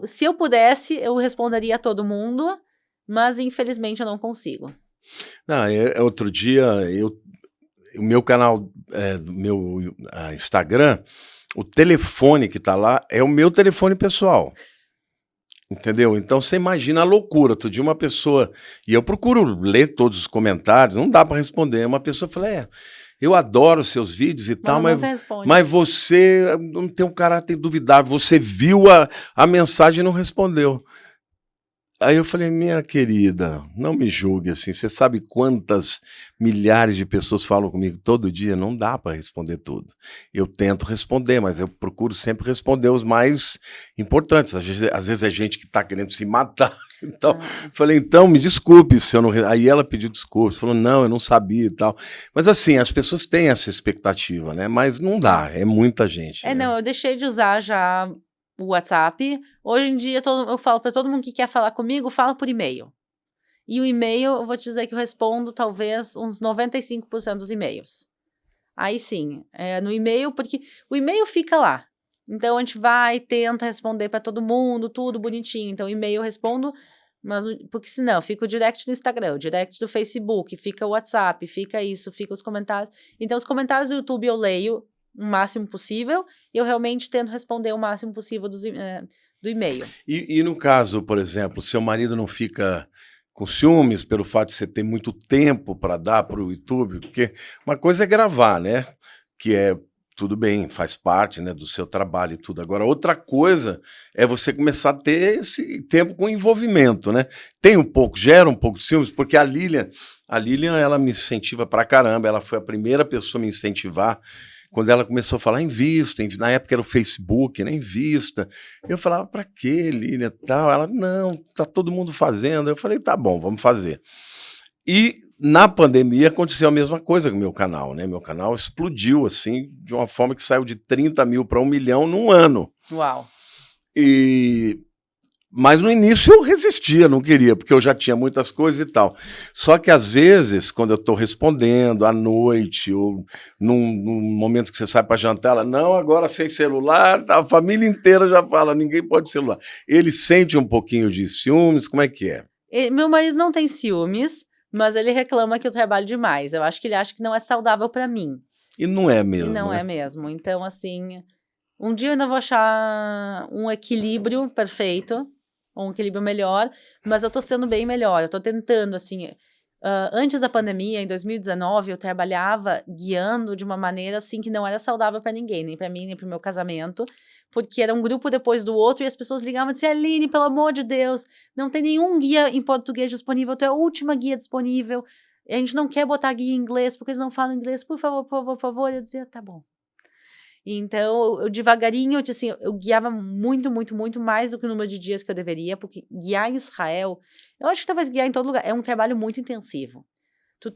se eu pudesse, eu responderia a todo mundo, mas infelizmente eu não consigo. Outro dia, o meu canal, meu Instagram, o telefone que tá lá é o meu telefone pessoal. Entendeu? Então você imagina a loucura. Outro dia uma pessoa, e eu procuro ler todos os comentários, não dá para responder. Uma pessoa fala, eu adoro seus vídeos e tal, mas você não tem um caráter duvidável, você viu a mensagem e não respondeu. Aí eu falei: "Minha querida, não me julgue assim, você sabe quantas milhares de pessoas falam comigo todo dia? Não dá para responder tudo. Eu tento responder, mas eu procuro sempre responder os mais importantes, às vezes é gente que está querendo se matar". Então, falei: "Então, me desculpe se eu não re", aí ela pediu desculpas, falou: "Não, eu não sabia e tal". Mas assim, as pessoas têm essa expectativa, né, mas não dá, é muita gente, né. Não, eu deixei de usar já o WhatsApp. Hoje em dia eu falo para todo mundo que quer falar comigo, fala por e-mail. E o e-mail, eu vou te dizer que eu respondo talvez uns 95% dos e-mails. Aí sim, no e-mail, porque o e-mail fica lá. Então a gente vai, tenta responder para todo mundo, tudo bonitinho. Então, e-mail eu respondo, mas porque senão fica o direct do Instagram, o direct do Facebook, fica o WhatsApp, fica isso, fica os comentários. Então, os comentários do YouTube eu leio o máximo possível e eu realmente tento responder o máximo possível do e-mail. E no caso, por exemplo, seu marido não fica com ciúmes pelo fato de você ter muito tempo para dar para o YouTube? Porque uma coisa é gravar, né, que é tudo bem, faz parte, né, do seu trabalho e tudo. Agora outra coisa é você começar a ter esse tempo com envolvimento, né. Tem um pouco, gera um pouco de ciúmes, porque a Lilian ela me incentiva pra caramba, ela foi a primeira pessoa a me incentivar. Quando ela começou a falar: "Invista", na época era o Facebook, né, "invista". Eu falava: "Pra quê, Lilian, tal?". Ela: "Não, tá todo mundo fazendo". Eu falei: "Tá bom, vamos fazer". E na pandemia aconteceu a mesma coisa com o meu canal, né, meu canal explodiu, assim, de uma forma que saiu de 30.000 para 1.000.000 num ano. Uau! E mas no início eu resistia, não queria, porque eu já tinha muitas coisas e tal. Só que às vezes, quando eu estou respondendo à noite ou num momento que você sai para jantar, ela: "Não, agora sem celular", a família inteira já fala: "Ninguém pode celular". Ele sente um pouquinho de ciúmes, como é que é? Meu marido não tem ciúmes, mas ele reclama que eu trabalho demais. Eu acho que ele acha que não é saudável para mim. E não é E mesmo, não né? é mesmo. Então, assim, um dia eu ainda vou achar um equilíbrio perfeito, um equilíbrio melhor, mas eu tô sendo bem melhor. Eu tô tentando, assim. Antes da pandemia, em 2019, eu trabalhava guiando de uma maneira assim que não era saudável para ninguém, nem para mim, nem para o meu casamento, porque era um grupo depois do outro e as pessoas ligavam e diziam: "Aline, pelo amor de Deus, não tem nenhum guia em português disponível, tu é a última guia disponível. A gente não quer botar guia em inglês porque eles não falam inglês, por favor, por favor, por favor". Eu dizia: "Tá bom". Então, eu devagarinho, assim, eu guiava muito, muito, muito mais do que o número de dias que eu deveria, porque guiar em Israel, eu acho que talvez guiar em todo lugar, é um trabalho muito intensivo. Tu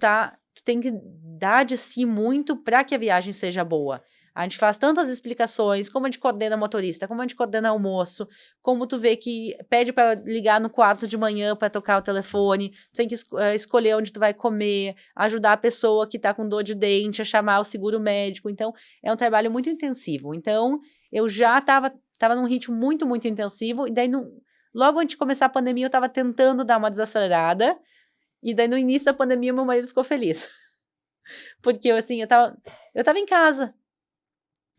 tem que dar de si muito para que a viagem seja boa. A gente faz tantas explicações, como a gente coordena motorista, como a gente coordena almoço, como tu vê que pede para ligar no quarto de manhã para tocar o telefone, tu tem que escolher onde tu vai comer, ajudar a pessoa que está com dor de dente a chamar o seguro médico. Então, é um trabalho muito intensivo. Então, eu já tava num ritmo muito, muito intensivo, e daí, logo antes de começar a pandemia, eu estava tentando dar uma desacelerada, e daí no início da pandemia meu marido ficou feliz. Porque assim, eu tava em casa.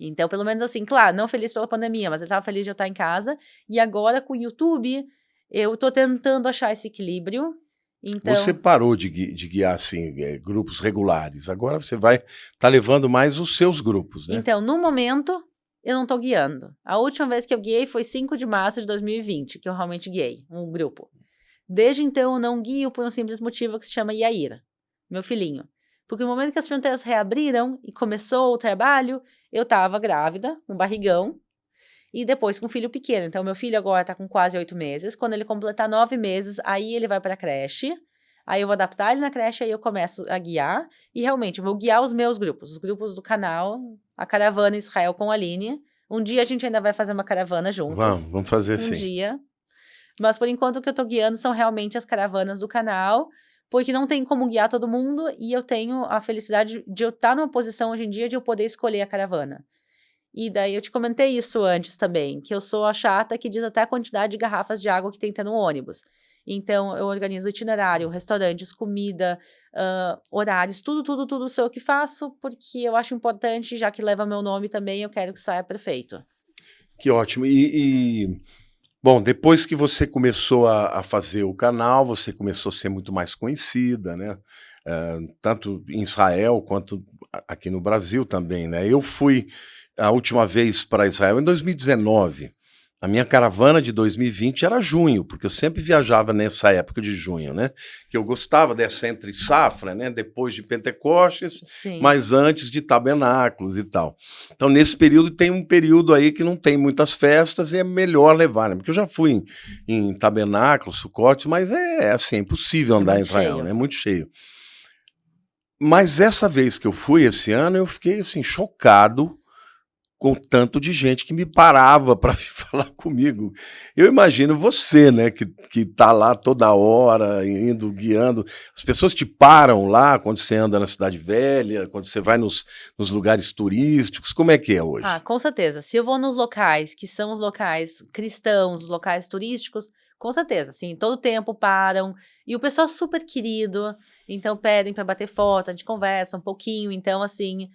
Então, pelo menos assim, claro, não feliz pela pandemia, mas ele estava feliz de eu estar em casa. E agora com o YouTube, eu tô tentando achar esse equilíbrio. Você Então, parou de guiar, assim, grupos regulares, agora você tá levando mais os seus grupos, né? então, no momento, eu não tô guiando. A última vez que eu guiei foi 5 de março de 2020, que eu realmente guiei um grupo. Desde então, eu não guio por um simples motivo que se chama Yair, meu filhinho. Porque no momento que as fronteiras reabriram e começou o trabalho, eu estava grávida, com barrigão, e depois com um filho pequeno. Então, meu filho agora está com quase 8 meses. Quando ele completar 9 meses, aí ele vai para a creche. Aí eu vou adaptar ele na creche, aí eu começo a guiar. E realmente, eu vou guiar os meus grupos, os grupos do canal, a Caravana Israel com a Aline. Um dia a gente ainda vai fazer uma caravana juntas. Vamos fazer Um sim. dia. Mas por enquanto o que eu tô guiando são realmente as caravanas do canal, porque não tem como guiar todo mundo e eu tenho a felicidade de eu estar numa posição hoje em dia de eu poder escolher a caravana. E daí eu te comentei isso antes também, que eu sou a chata que diz até a quantidade de garrafas de água que tem que ter no ônibus. Então eu organizo itinerário, restaurantes, comida, horários, tudo, tudo, tudo sou eu que faço, porque eu acho importante, já que leva meu nome também, eu quero que saia perfeito. Que ótimo. Bom, depois que você começou a fazer o canal, você começou a ser muito mais conhecida, né, tanto em Israel quanto aqui no Brasil também, né. Eu fui a última vez para Israel em 2019, A minha caravana de 2020 era junho, porque eu sempre viajava nessa época de junho, né? Que eu gostava dessa entre safra, né? Depois de Pentecostes, Sim. mas antes de Tabernáculos e tal. Então, nesse período, tem um período aí que não tem muitas festas e é melhor levar, né? Porque eu já fui em Tabernáculos, Sucotes, mas é assim, é impossível andar em Israel, Cheio. né? É muito cheio. Mas essa vez que eu fui esse ano, eu fiquei assim, chocado com o tanto de gente que me parava para vir falar comigo. Eu imagino você, né, que tá lá toda hora, indo, guiando. As pessoas te param lá quando você anda na Cidade Velha, quando você vai nos lugares turísticos. Como é que é hoje? Com certeza. Se eu vou nos locais que são os locais cristãos, os locais turísticos, com certeza, sim, todo tempo param. E o pessoal é super querido, então pedem para bater foto, a gente conversa um pouquinho. Então, assim,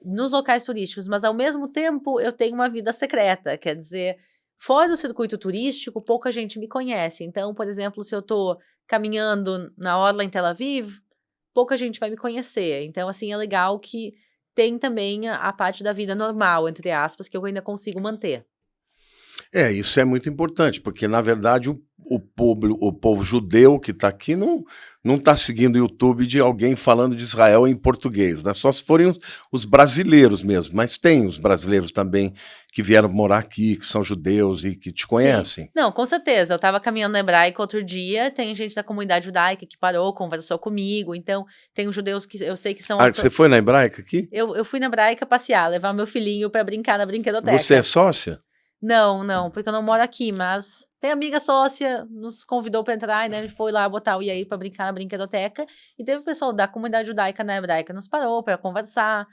nos locais turísticos, mas ao mesmo tempo eu tenho uma vida secreta, quer dizer, fora do circuito turístico, pouca gente me conhece. Então, por exemplo, se eu tô caminhando na orla em Tel Aviv, pouca gente vai me conhecer. Então, assim, é legal que tem também a parte da vida normal, entre aspas, que eu ainda consigo manter. É, isso é muito importante, porque na verdade o povo judeu que está aqui não está seguindo o YouTube de alguém falando de Israel em português, né? Só se forem os brasileiros mesmo, mas tem os brasileiros também que vieram morar aqui, que são judeus e que te Sim. conhecem. Não, com certeza. Eu estava caminhando na Hebraica outro dia, tem gente da comunidade judaica que parou, conversou comigo. Então, tem os judeus que eu sei que são. Ah, você foi na Hebraica aqui? Eu fui na Hebraica passear, levar meu filhinho para brincar na Você é brinquedoteca. sócia? Não, porque eu não moro aqui, mas tem amiga sócia, nos convidou para entrar, e né, a gente foi lá botar o Iair para brincar na brinquedoteca, e teve o pessoal da comunidade judaica na Hebraica nos parou para conversar.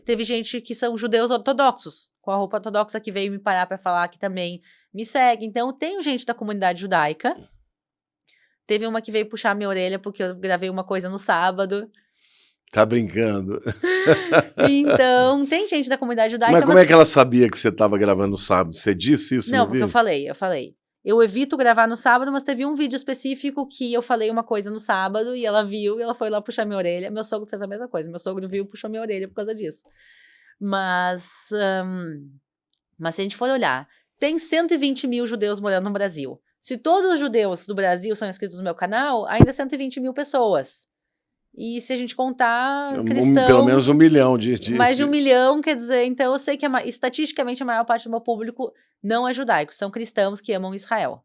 Teve gente que são judeus ortodoxos, com a roupa ortodoxa, que veio me parar para falar que também me segue. Então, eu tenho gente da comunidade judaica. Teve uma que veio puxar minha orelha porque eu gravei uma coisa no sábado. Tá brincando. Então, tem gente da comunidade Mas judaica, como é que ela sabia que você estava gravando no sábado? Você disse isso Não, no porque eu vídeo? falei. Eu evito gravar no sábado, mas teve um vídeo específico que eu falei uma coisa no sábado e ela viu e ela foi lá puxar minha orelha. Meu sogro fez a mesma coisa. Meu sogro viu e puxou minha orelha por causa disso. Mas, mas se a gente for olhar, tem 120 mil judeus morando no Brasil. Se todos os judeus do Brasil são inscritos no meu canal, ainda é 120 mil pessoas. E se a gente contar Pelo menos 1 milhão mais de 1 milhão, quer dizer, então eu sei que estatisticamente a maior parte do meu público não é judaico, são cristãos que amam Israel.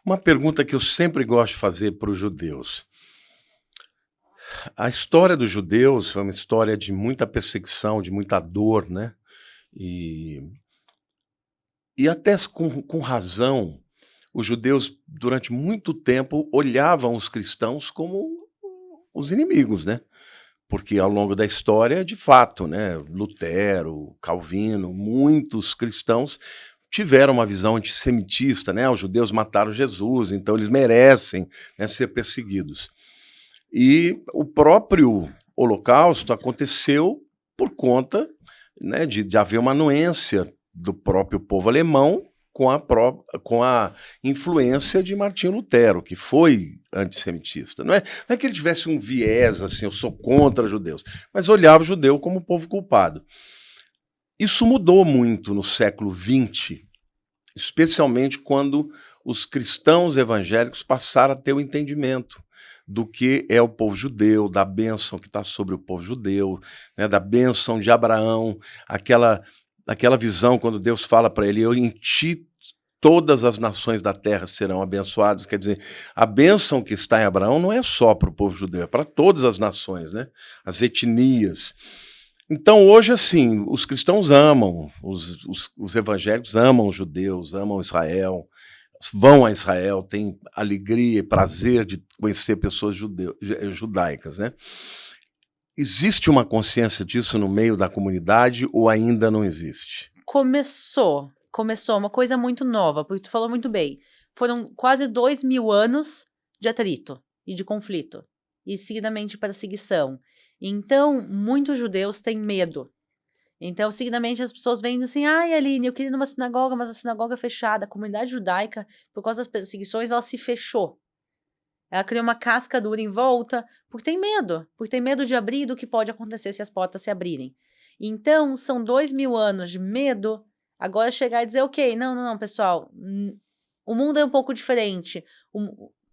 Uma pergunta que eu sempre gosto de fazer para os judeus. A história dos judeus foi uma história de muita perseguição, de muita dor, né? E até com razão, os judeus, durante muito tempo, olhavam os cristãos como os inimigos, né? Porque ao longo da história, de fato, né, Lutero, Calvino, muitos cristãos tiveram uma visão antissemitista, né? Os judeus mataram Jesus, então eles merecem, né, ser perseguidos. E o próprio Holocausto aconteceu por conta, né, de haver uma anuência do próprio povo alemão com a influência de Martinho Lutero, que foi antissemitista. Não é que ele tivesse um viés assim, eu sou contra judeus, mas olhava o judeu como povo culpado. Isso mudou muito no século XX, especialmente quando os cristãos evangélicos passaram a ter o entendimento do que é o povo judeu, da bênção que está sobre o povo judeu, né, da bênção de Abraão, aquela visão quando Deus fala para ele, eu em ti todas as nações da terra serão abençoadas, quer dizer, a bênção que está em Abraão não é só para o povo judeu, é para todas as nações, né, as etnias. Então hoje, assim, os cristãos amam, os evangélicos amam os judeus, amam Israel, vão a Israel, têm alegria e prazer de conhecer pessoas judaicas, né? Existe uma consciência disso no meio da comunidade ou ainda não existe? Começou uma coisa muito nova, porque tu falou muito bem. Foram quase 2.000 anos de atrito e de conflito, e seguidamente perseguição. Então, muitos judeus têm medo. Então, seguidamente, as pessoas vêm assim, ai, Aline, eu queria ir numa sinagoga, mas a sinagoga é fechada. A comunidade judaica, por causa das perseguições, ela se fechou. Ela criou uma casca dura em volta, porque tem medo de abrir do que pode acontecer se as portas se abrirem. Então, são 2.000 anos de medo Agora chegar e dizer, ok, não, pessoal, o mundo é um pouco diferente.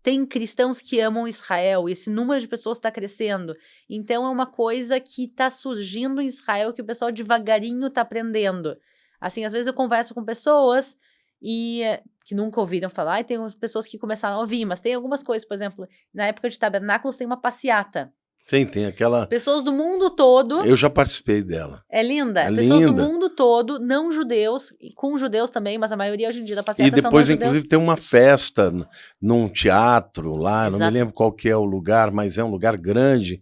Tem cristãos que amam Israel, e esse número de pessoas está crescendo. Então, é uma coisa que está surgindo em Israel, que o pessoal devagarinho está aprendendo. Assim, às vezes eu converso com pessoas que nunca ouviram falar, e tem pessoas que começaram a ouvir, mas tem algumas coisas, por exemplo, na época de tabernáculos tem uma passeata. Sim, tem aquela... Pessoas do mundo todo... Eu já participei dela. É linda. É Pessoas linda. do mundo todo, não judeus, com judeus também, mas a maioria hoje em dia da E passeata são não depois, judeus. inclusive, tem uma festa num teatro lá, não me Exato. lembro qual que é o lugar, mas é um lugar grande,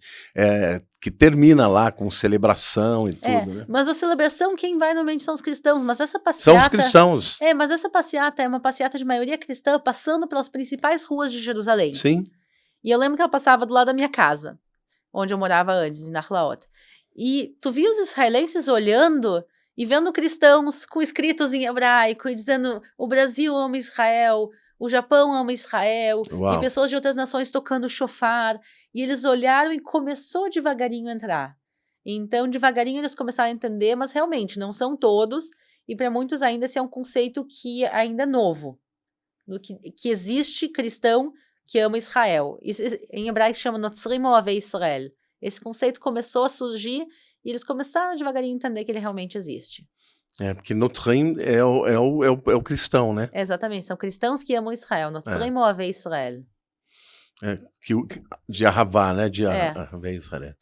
que termina lá com celebração e tudo, né? Mas a celebração, quem vai normalmente são os cristãos, mas essa passeata... São os cristãos. Mas essa passeata é uma passeata de maioria cristã, passando pelas principais ruas de Jerusalém. Sim. E eu lembro que ela passava do lado da minha casa, onde eu morava antes, em Nahlaot. E tu via os israelenses olhando e vendo cristãos com escritos em hebraico e dizendo o Brasil ama Israel, o Japão ama Israel, Uau. e pessoas de outras nações tocando shofar. E eles olharam e começou devagarinho a entrar. Então, devagarinho eles começaram a entender, mas realmente não são todos, e para muitos ainda esse é um conceito que ainda é novo, que existe cristão que ama Israel. Isso, em hebraico chama Notzrim Ohavei Israel. Esse conceito começou a surgir e eles começaram devagarinho a entender que ele realmente existe. Porque Notzrim é o cristão, né? Exatamente, são cristãos que amam Israel. Notzrim Ohavei Israel. De Ahavá, né? De Ahavei Israel.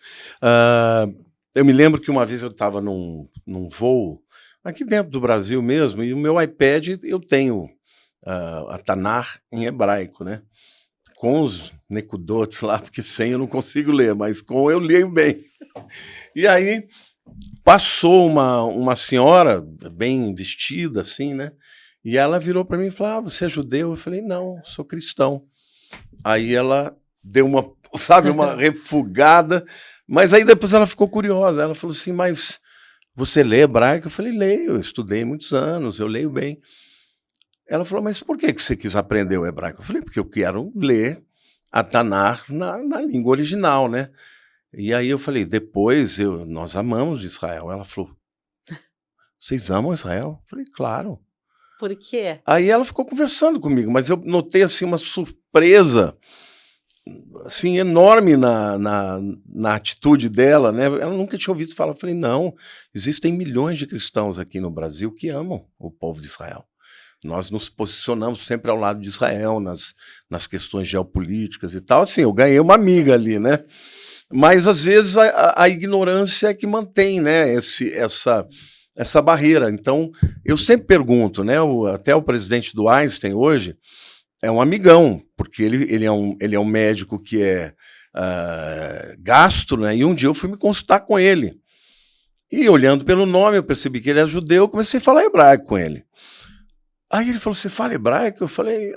Eu me lembro que uma vez eu estava num voo, aqui dentro do Brasil mesmo, e o meu iPad eu tenho a Tanar em hebraico, né? Com os necudotes lá, porque sem eu não consigo ler, mas com eu leio bem. E aí passou uma senhora bem vestida, assim, né? E ela virou para mim e falou, você é judeu? Eu falei, não, sou cristão. Aí ela deu uma refugada, mas aí depois ela ficou curiosa. Ela falou assim, mas você lê hebraico? Eu falei, leio, eu estudei muitos anos, eu leio bem. Ela falou, mas por que você quis aprender o hebraico? Eu falei, porque eu quero ler a Tanar na língua original, né? E aí eu falei, depois nós amamos Israel. Ela falou, vocês amam Israel? Eu falei, claro. Por quê? Aí ela ficou conversando comigo, mas eu notei assim uma surpresa assim, enorme na atitude dela, né? Ela nunca tinha ouvido falar. Eu falei, não, existem milhões de cristãos aqui no Brasil que amam o povo de Israel. Nós nos posicionamos sempre ao lado de Israel nas questões geopolíticas e tal. Assim, eu ganhei uma amiga ali, né? Mas, às vezes, a ignorância é que mantém, né, essa barreira. Então, eu sempre pergunto, né? Até o presidente do Einstein hoje é um amigão, porque ele é um médico que é gastro, né? E um dia eu fui me consultar com ele. E, olhando pelo nome, eu percebi que ele era judeu, eu comecei a falar hebraico com ele. Aí ele falou, você fala hebraico? Eu falei,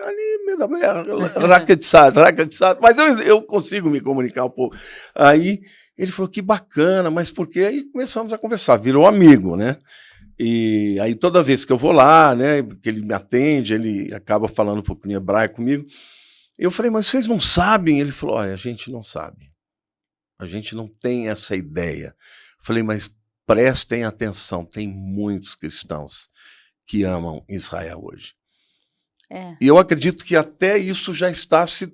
mas eu consigo me comunicar um pouco. Aí ele falou, que bacana, mas por quê? Aí começamos a conversar, virou amigo, né? E aí toda vez que eu vou lá, né, que ele me atende, ele acaba falando um pouco em hebraico comigo. Eu falei, mas vocês não sabem? Ele falou, olha, a gente não sabe. A gente não tem essa ideia. Eu falei, mas prestem atenção, tem muitos cristãos que amam Israel hoje. E eu acredito que até isso já está se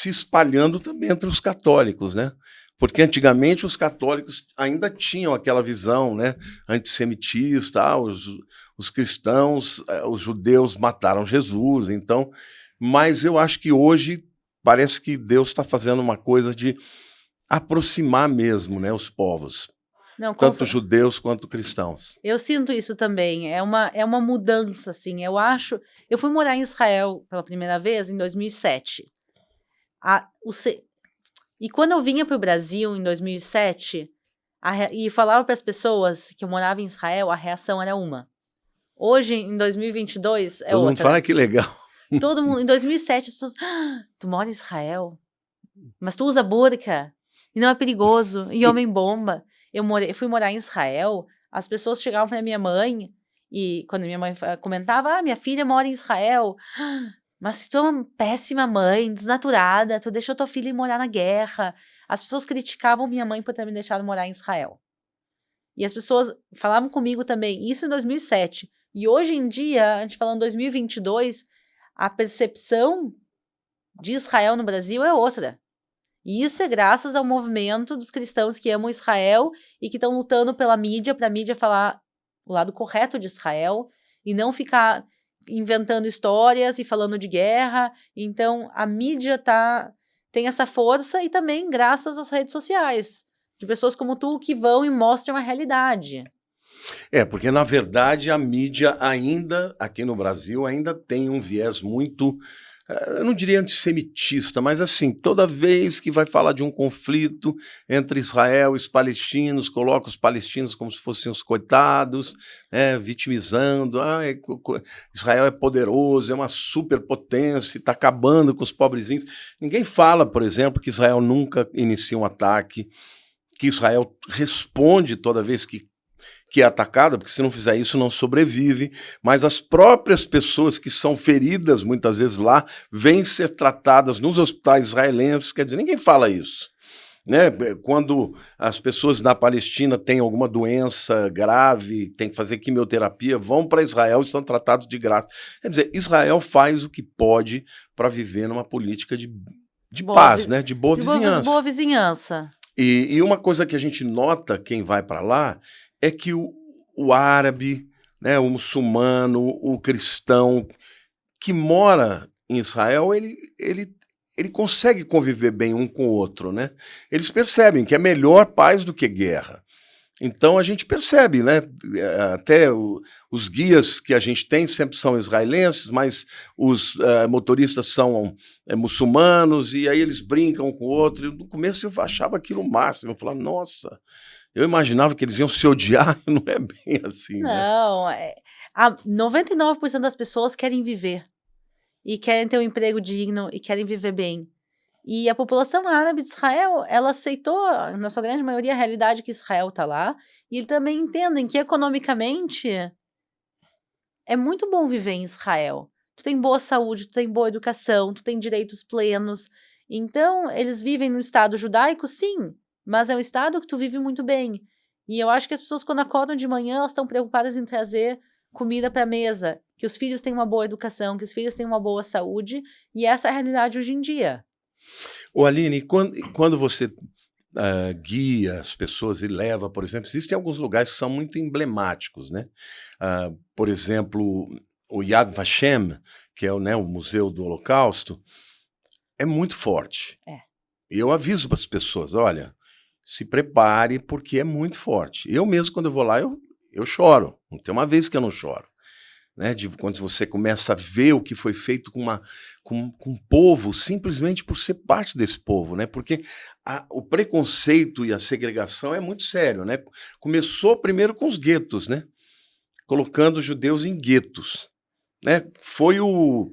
espalhando também entre os católicos, né? Porque antigamente os católicos ainda tinham aquela visão, né, antissemitista, os cristãos, os judeus mataram Jesus, então, mas eu acho que hoje parece que Deus está fazendo uma coisa de aproximar mesmo, né, os povos. Não, tanto judeus quanto cristãos. Eu sinto isso também, é uma mudança, assim, eu fui morar em Israel pela primeira vez em 2007, e quando eu vinha para o Brasil em 2007, e falava para as pessoas que eu morava em Israel, a reação era uma. Hoje, em 2022, é outra. Todo mundo fala que legal. Todo mundo, em 2007, as pessoas, tu mora em Israel? Mas tu usa burca? E não é perigoso? E homem-bomba? Eu fui morar em Israel, as pessoas chegavam para minha mãe, e quando minha mãe comentava, minha filha mora em Israel, mas tu é uma péssima mãe, desnaturada, tu deixou tua filha ir morar na guerra. As pessoas criticavam minha mãe por ter me deixado morar em Israel. E as pessoas falavam comigo também, isso em 2007, E hoje em dia, a gente falando em 2022, a percepção de Israel no Brasil é outra. E isso é graças ao movimento dos cristãos que amam Israel e que estão lutando pela mídia, para a mídia falar o lado correto de Israel e não ficar inventando histórias e falando de guerra. Então, a mídia tem essa força e também graças às redes sociais, de pessoas como tu que vão e mostram a realidade. Porque na verdade a mídia ainda, aqui no Brasil, ainda tem um viés muito, eu não diria antissemitista, mas assim, toda vez que vai falar de um conflito entre Israel e os palestinos, coloca os palestinos como se fossem os coitados, vitimizando, Israel é poderoso, é uma superpotência, está acabando com os pobrezinhos. Ninguém fala, por exemplo, que Israel nunca inicia um ataque, que Israel responde toda vez que é atacada, porque se não fizer isso não sobrevive, mas as próprias pessoas que são feridas muitas vezes lá vêm ser tratadas nos hospitais israelenses, quer dizer, ninguém fala isso. Né? Quando as pessoas na Palestina têm alguma doença grave, têm que fazer quimioterapia, vão para Israel e são tratados de graça. Quer dizer, Israel faz o que pode para viver numa política de paz, né? De boa vizinhança. Boa vizinhança. E uma coisa que a gente nota, quem vai para lá, é que o árabe, né, o muçulmano, o cristão que mora em Israel, ele consegue conviver bem um com o outro, né? Eles percebem que é melhor paz do que guerra. Então a gente percebe, né? Até os guias que a gente tem sempre são israelenses, mas os motoristas são muçulmanos, e aí eles brincam um com o outro. E no começo eu achava aquilo o máximo, eu falava, nossa... Eu imaginava que eles iam se odiar, e não é bem assim, não, né? 99% das pessoas querem viver. E querem ter um emprego digno, e querem viver bem. E a população árabe de Israel, ela aceitou, na sua grande maioria, a realidade que Israel está lá. E eles também entendem que, economicamente, é muito bom viver em Israel. Tu tem boa saúde, tu tem boa educação, tu tem direitos plenos. Então, eles vivem no Estado judaico, sim, mas é um estado que tu vive muito bem. E eu acho que as pessoas, quando acordam de manhã, elas estão preocupadas em trazer comida para a mesa, que os filhos tenham uma boa educação, que os filhos tenham uma boa saúde, e essa é a realidade hoje em dia. Ô Aline, quando você guia as pessoas e leva, por exemplo, existem alguns lugares que são muito emblemáticos, né? Por exemplo, o Yad Vashem, que é o Museu do Holocausto, é muito forte. E eu aviso para as pessoas, olha, se prepare porque é muito forte. Eu mesmo, quando eu vou lá, eu choro. Não tem uma vez que eu não choro. Né? Quando você começa a ver o que foi feito com um povo, simplesmente por ser parte desse povo. Né? Porque o preconceito e a segregação é muito sério. Né? Começou primeiro com os guetos, né? Colocando os judeus em guetos. Né? Foi o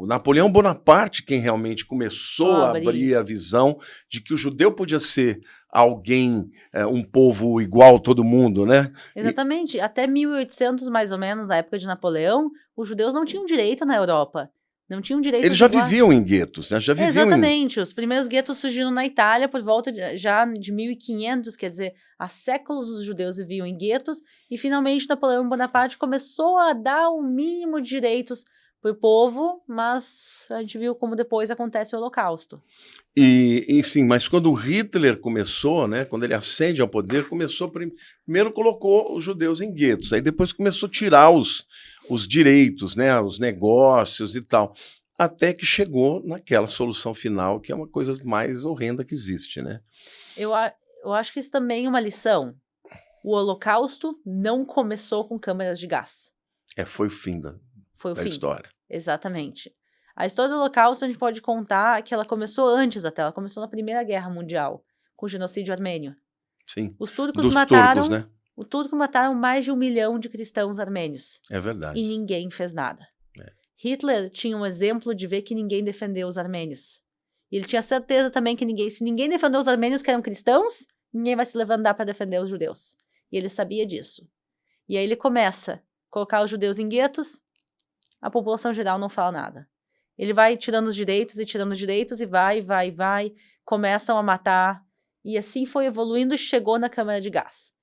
Napoleão Bonaparte quem realmente começou a abrir a visão de que o judeu podia ser alguém, um povo igual a todo mundo, né? Exatamente. Até 1800, mais ou menos, na época de Napoleão, os judeus não tinham direito na Europa. Não tinham direito. Eles já viviam em guetos, né? Exatamente. Os primeiros guetos surgiram na Itália por volta já de 1500, quer dizer, há séculos os judeus viviam em guetos, e finalmente Napoleão Bonaparte começou a dar um mínimo de direitos para o povo, mas a gente viu como depois acontece o Holocausto. E sim, mas quando o Hitler começou, né, quando ele ascende ao poder, primeiro colocou os judeus em guetos, aí depois começou a tirar os direitos, né, os negócios e tal, até que chegou naquela solução final, que é uma coisa mais horrenda que existe, né? Eu acho que isso também é uma lição. O Holocausto não começou com câmeras de gás. Foi o fim da história. Exatamente. A história do Holocausto a gente pode contar que ela começou antes até, ela começou na Primeira Guerra Mundial, com o genocídio armênio. Sim. Os turcos mataram, né? Os turcos mataram mais de 1 milhão de cristãos armênios. É verdade. E ninguém fez nada. Hitler tinha um exemplo de ver que ninguém defendeu os armênios. E ele tinha certeza também que se ninguém defendeu os armênios que eram cristãos, ninguém vai se levantar para defender os judeus. E ele sabia disso. E aí ele começa a colocar os judeus em guetos, a população geral não fala nada. Ele vai tirando os direitos e vai, começam a matar, e assim foi evoluindo e chegou na câmara de gás.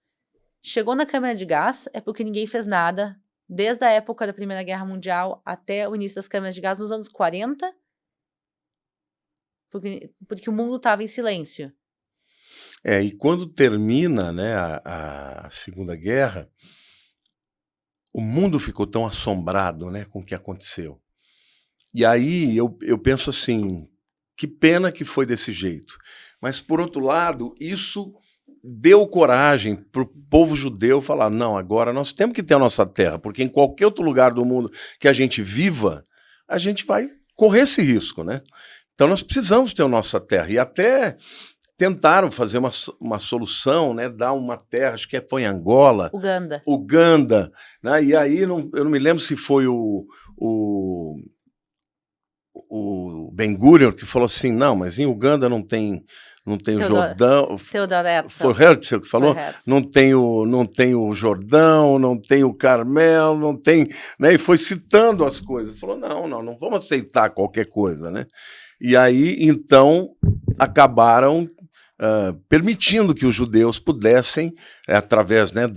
Chegou na câmara de gás é porque ninguém fez nada desde a época da Primeira Guerra Mundial até o início das câmeras de gás nos anos 40, porque o mundo estava em silêncio. E quando termina, né, a Segunda Guerra, o mundo ficou tão assombrado, né, com o que aconteceu. E aí eu penso assim, que pena que foi desse jeito. Mas, por outro lado, isso deu coragem para o povo judeu falar, não, agora nós temos que ter a nossa terra, porque em qualquer outro lugar do mundo que a gente viva, a gente vai correr esse risco, né? Então nós precisamos ter a nossa terra. E até tentaram fazer uma solução, né, dar uma terra, acho que foi em Angola. Uganda. Né, e aí, eu não me lembro se foi o Ben-Gurion que falou assim, não, mas em Uganda não tem o Jordão. Foi Herzl que falou? Não tem o Jordão, não tem o Carmel, não tem... Né, e foi citando as coisas. Falou, não vamos aceitar qualquer coisa, né? E aí, então, acabaram permitindo que os judeus pudessem, através, né,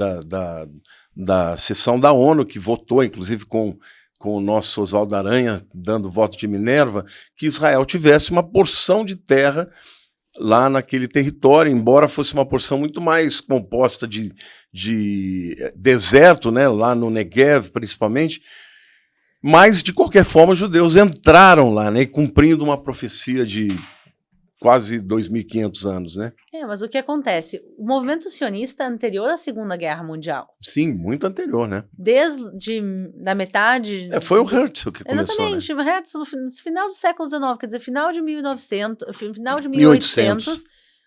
da sessão da ONU, que votou, inclusive com o nosso Oswaldo Aranha, dando voto de Minerva, que Israel tivesse uma porção de terra lá naquele território, embora fosse uma porção muito mais composta de deserto, né, lá no Negev, principalmente. Mas, de qualquer forma, os judeus entraram lá, né, cumprindo uma profecia de quase 2.500 anos, né? Mas o que acontece? O movimento sionista é anterior à Segunda Guerra Mundial. Sim, muito anterior, né? Desde da metade... foi o Herzl que começou, exatamente, né? Herzl, no final do século XIX, quer dizer, final de 1900, final de 1800,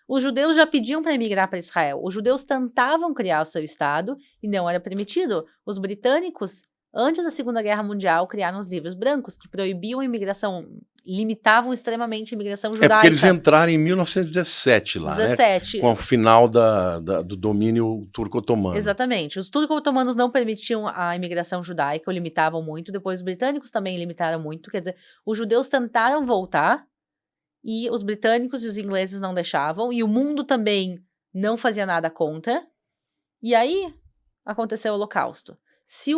os judeus já pediam para emigrar para Israel. Os judeus tentavam criar o seu Estado e não era permitido. Os britânicos, antes da Segunda Guerra Mundial, criaram os livros brancos, que proibiam a imigração, limitavam extremamente a imigração judaica. Porque eles entraram em 1917 lá, 17. Né? Com o final do domínio turco-otomano. Exatamente. Os turco-otomanos não permitiam a imigração judaica, ou limitavam muito. Depois os britânicos também limitaram muito. Quer dizer, os judeus tentaram voltar, e os britânicos e os ingleses não deixavam, e o mundo também não fazia nada contra. E aí aconteceu o Holocausto. Se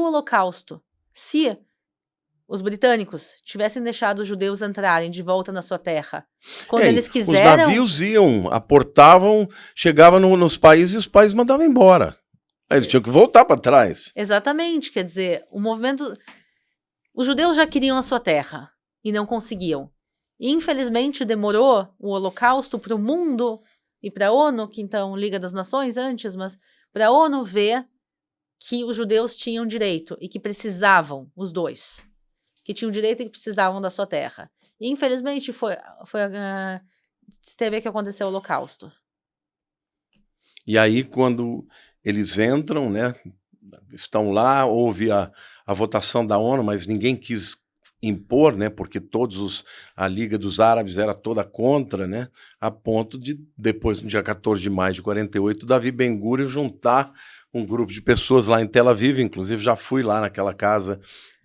os britânicos tivessem deixado os judeus entrarem de volta na sua terra, quando eles quiseram... Os navios iam, aportavam, chegavam nos países e os países mandavam embora. Eles tinham que voltar para trás. Exatamente, quer dizer, o movimento... Os judeus já queriam a sua terra e não conseguiam. Infelizmente, demorou o Holocausto para o mundo e para a ONU, que então Liga das Nações antes, mas para a ONU ver que os judeus tinham direito e que precisavam, os dois, que tinham direito e que precisavam da sua terra. E, infelizmente, teve que acontecer o Holocausto. E aí, quando eles entram, né, estão lá, houve a votação da ONU, mas ninguém quis impor, né, porque a Liga dos Árabes era toda contra, né, a ponto de, depois, no dia 14 de maio de 48, Davi Ben-Gurion juntar um grupo de pessoas lá em Tel Aviv, inclusive já fui lá naquela casa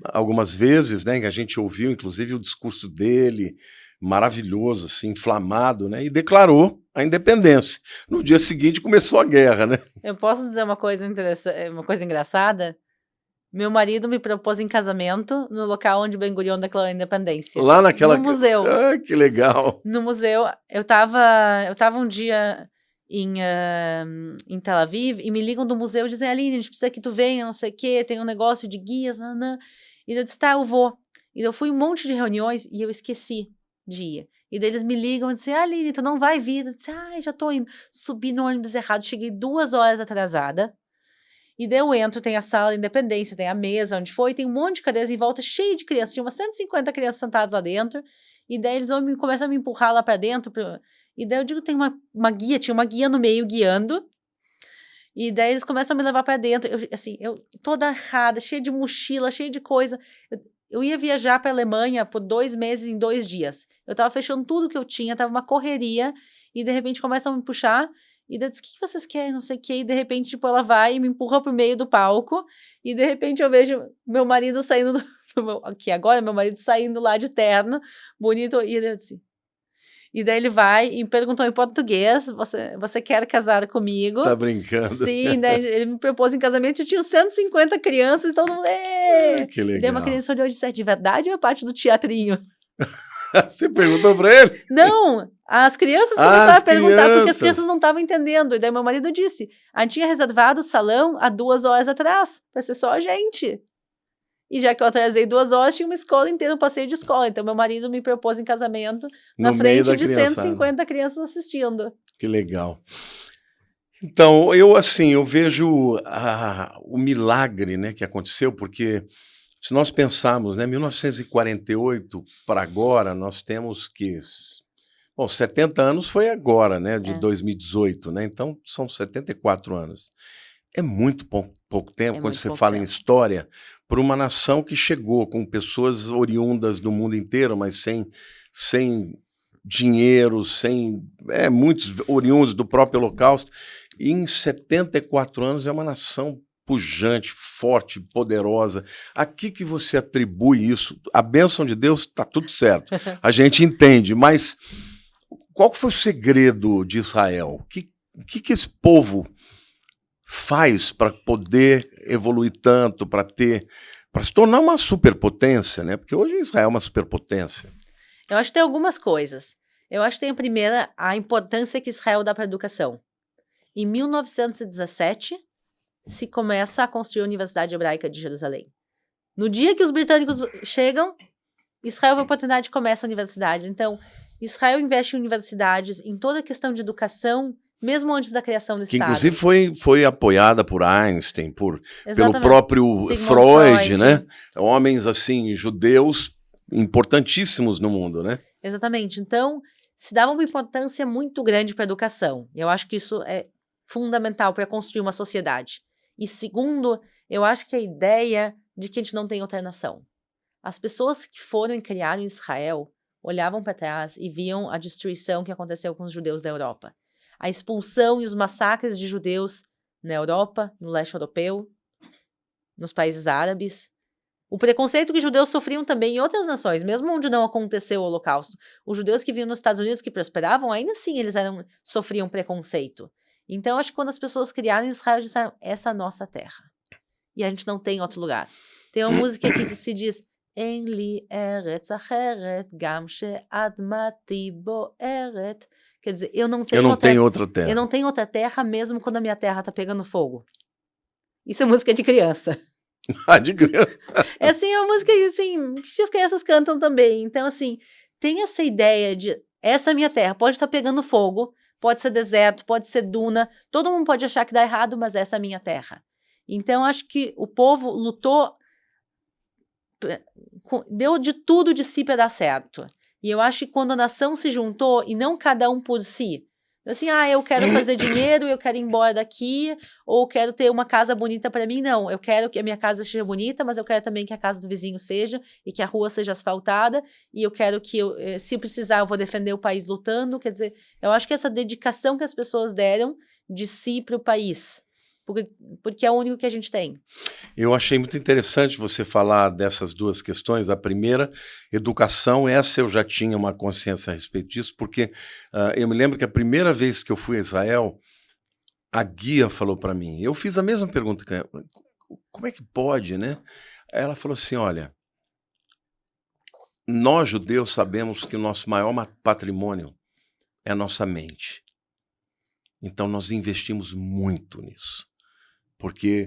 algumas vezes, né, que a gente ouviu, inclusive, o discurso dele, maravilhoso, assim, inflamado, né, e declarou a independência. No dia seguinte começou a guerra, né? Eu posso dizer uma coisa engraçada? Meu marido me propôs em casamento no local onde Ben-Gurion declarou a independência. Lá no museu. Ah, que legal! No museu, eu tava um dia em Tel Aviv e me ligam do museu e dizem, Aline, a gente precisa que tu venha, não sei o quê, tem um negócio de guias, e eu disse, tá, eu vou. E eu fui em um monte de reuniões e eu esqueci de ir. E daí eles me ligam e dizem, Aline, tu não vai vir? Eu disse, já tô indo. Subi no ônibus errado, cheguei 2 horas atrasada. E daí eu entro, tem a sala da independência, tem a mesa onde foi, tem um monte de cadeiras em volta, cheio de crianças, tinha umas 150 crianças sentadas lá dentro, e daí eles começam a me empurrar lá pra dentro, e daí eu digo, tem uma guia, tinha uma guia no meio guiando, e daí eles começam a me levar pra dentro, eu toda errada, cheia de mochila, cheia de coisa, eu ia viajar pra Alemanha por 2 meses em 2 dias, eu tava fechando tudo que eu tinha, tava uma correria, e de repente começam a me puxar, e daí eu disse, o que vocês querem, não sei o que, e de repente, tipo, ela vai e me empurra pro meio do palco, e de repente eu vejo meu marido saindo, meu marido saindo lá de terno, bonito, e eu disse... E daí ele vai e perguntou em português, você quer casar comigo? Tá brincando. Sim, daí ele me propôs em casamento e tinha 150 crianças, então todo mundo... Que legal. E daí uma criança olhou e disse, de verdade ou é parte do teatrinho? Você perguntou pra ele? Não, as crianças começaram a perguntar, porque as crianças não estavam entendendo. E daí meu marido disse, a gente tinha reservado o salão há 2 horas atrás, vai ser só a gente. E já que eu atrasei 2 horas, tinha uma escola inteira, um passeio de escola. Então meu marido me propôs em casamento na frente de 150 crianças assistindo. Que legal. Então, eu vejo o milagre, né, que aconteceu, porque se nós pensarmos, né, 1948 para agora, nós temos que... Bom, 70 anos foi agora, né, de 2018, né, então são 74 anos. É muito pouco tempo, quando você fala em história, para uma nação que chegou com pessoas oriundas do mundo inteiro, mas sem dinheiro, muitos oriundos do próprio Holocausto. E em 74 anos é uma nação pujante, forte, poderosa. A que você atribui isso? A bênção de Deus está tudo certo, a gente entende, mas qual foi o segredo de Israel? O que esse povo faz para poder evoluir tanto, para se tornar uma superpotência, né? Porque hoje Israel é uma superpotência. Eu acho que tem algumas coisas. Eu acho que tem a primeira, a importância que Israel dá para a educação. Em 1917, se começa a construir a Universidade Hebraica de Jerusalém. No dia que os britânicos chegam, Israel vê a oportunidade de começa a universidade. Então, Israel investe em universidades, em toda a questão de educação, mesmo antes da criação do Estado. Que inclusive foi apoiada por Einstein, pelo próprio Freud, né? Homens assim, judeus importantíssimos no mundo, né? Exatamente. Então, se dava uma importância muito grande para a educação. Eu acho que isso é fundamental para construir uma sociedade. E segundo, eu acho que a ideia de que a gente não tem outra nação. As pessoas que foram e criaram em Israel olhavam para trás e viam a destruição que aconteceu com os judeus da Europa. A expulsão e os massacres de judeus na Europa, no leste europeu, nos países árabes. O preconceito que os judeus sofriam também em outras nações, mesmo onde não aconteceu o Holocausto. Os judeus que vinham nos Estados Unidos, que prosperavam, ainda assim eles sofriam preconceito. Então, acho que quando as pessoas criaram Israel, disseram, essa é a nossa terra. E a gente não tem outro lugar. Tem uma música que se diz En li eretz acheret, gam she'admati bo'eret. Quer dizer, eu não tenho outra terra. Eu não tenho outra terra, mesmo quando a minha terra está pegando fogo. Isso é música de criança. De criança. É assim, é uma música assim, que as crianças cantam também. Então, assim, tem essa ideia de essa é a minha terra, pode estar pegando fogo, pode ser deserto, pode ser duna, todo mundo pode achar que dá errado, mas essa é a minha terra. Então, acho que o povo lutou, deu de tudo de si para dar certo. E eu acho que quando a nação se juntou, e não cada um por si, assim, eu quero fazer dinheiro, eu quero ir embora daqui, ou quero ter uma casa bonita para mim, não, eu quero que a minha casa seja bonita, mas eu quero também que a casa do vizinho seja, e que a rua seja asfaltada, e eu quero que, se precisar, eu vou defender o país lutando, quer dizer, eu acho que essa dedicação que as pessoas deram de si para o país, porque é o único que a gente tem. Eu achei muito interessante você falar dessas duas questões. A primeira, educação, essa eu já tinha uma consciência a respeito disso, porque eu me lembro que a primeira vez que eu fui a Israel, a guia falou para mim, eu fiz a mesma pergunta, como é que pode, né? Ela falou assim, olha, nós judeus sabemos que o nosso maior patrimônio é a nossa mente. Então nós investimos muito nisso. Porque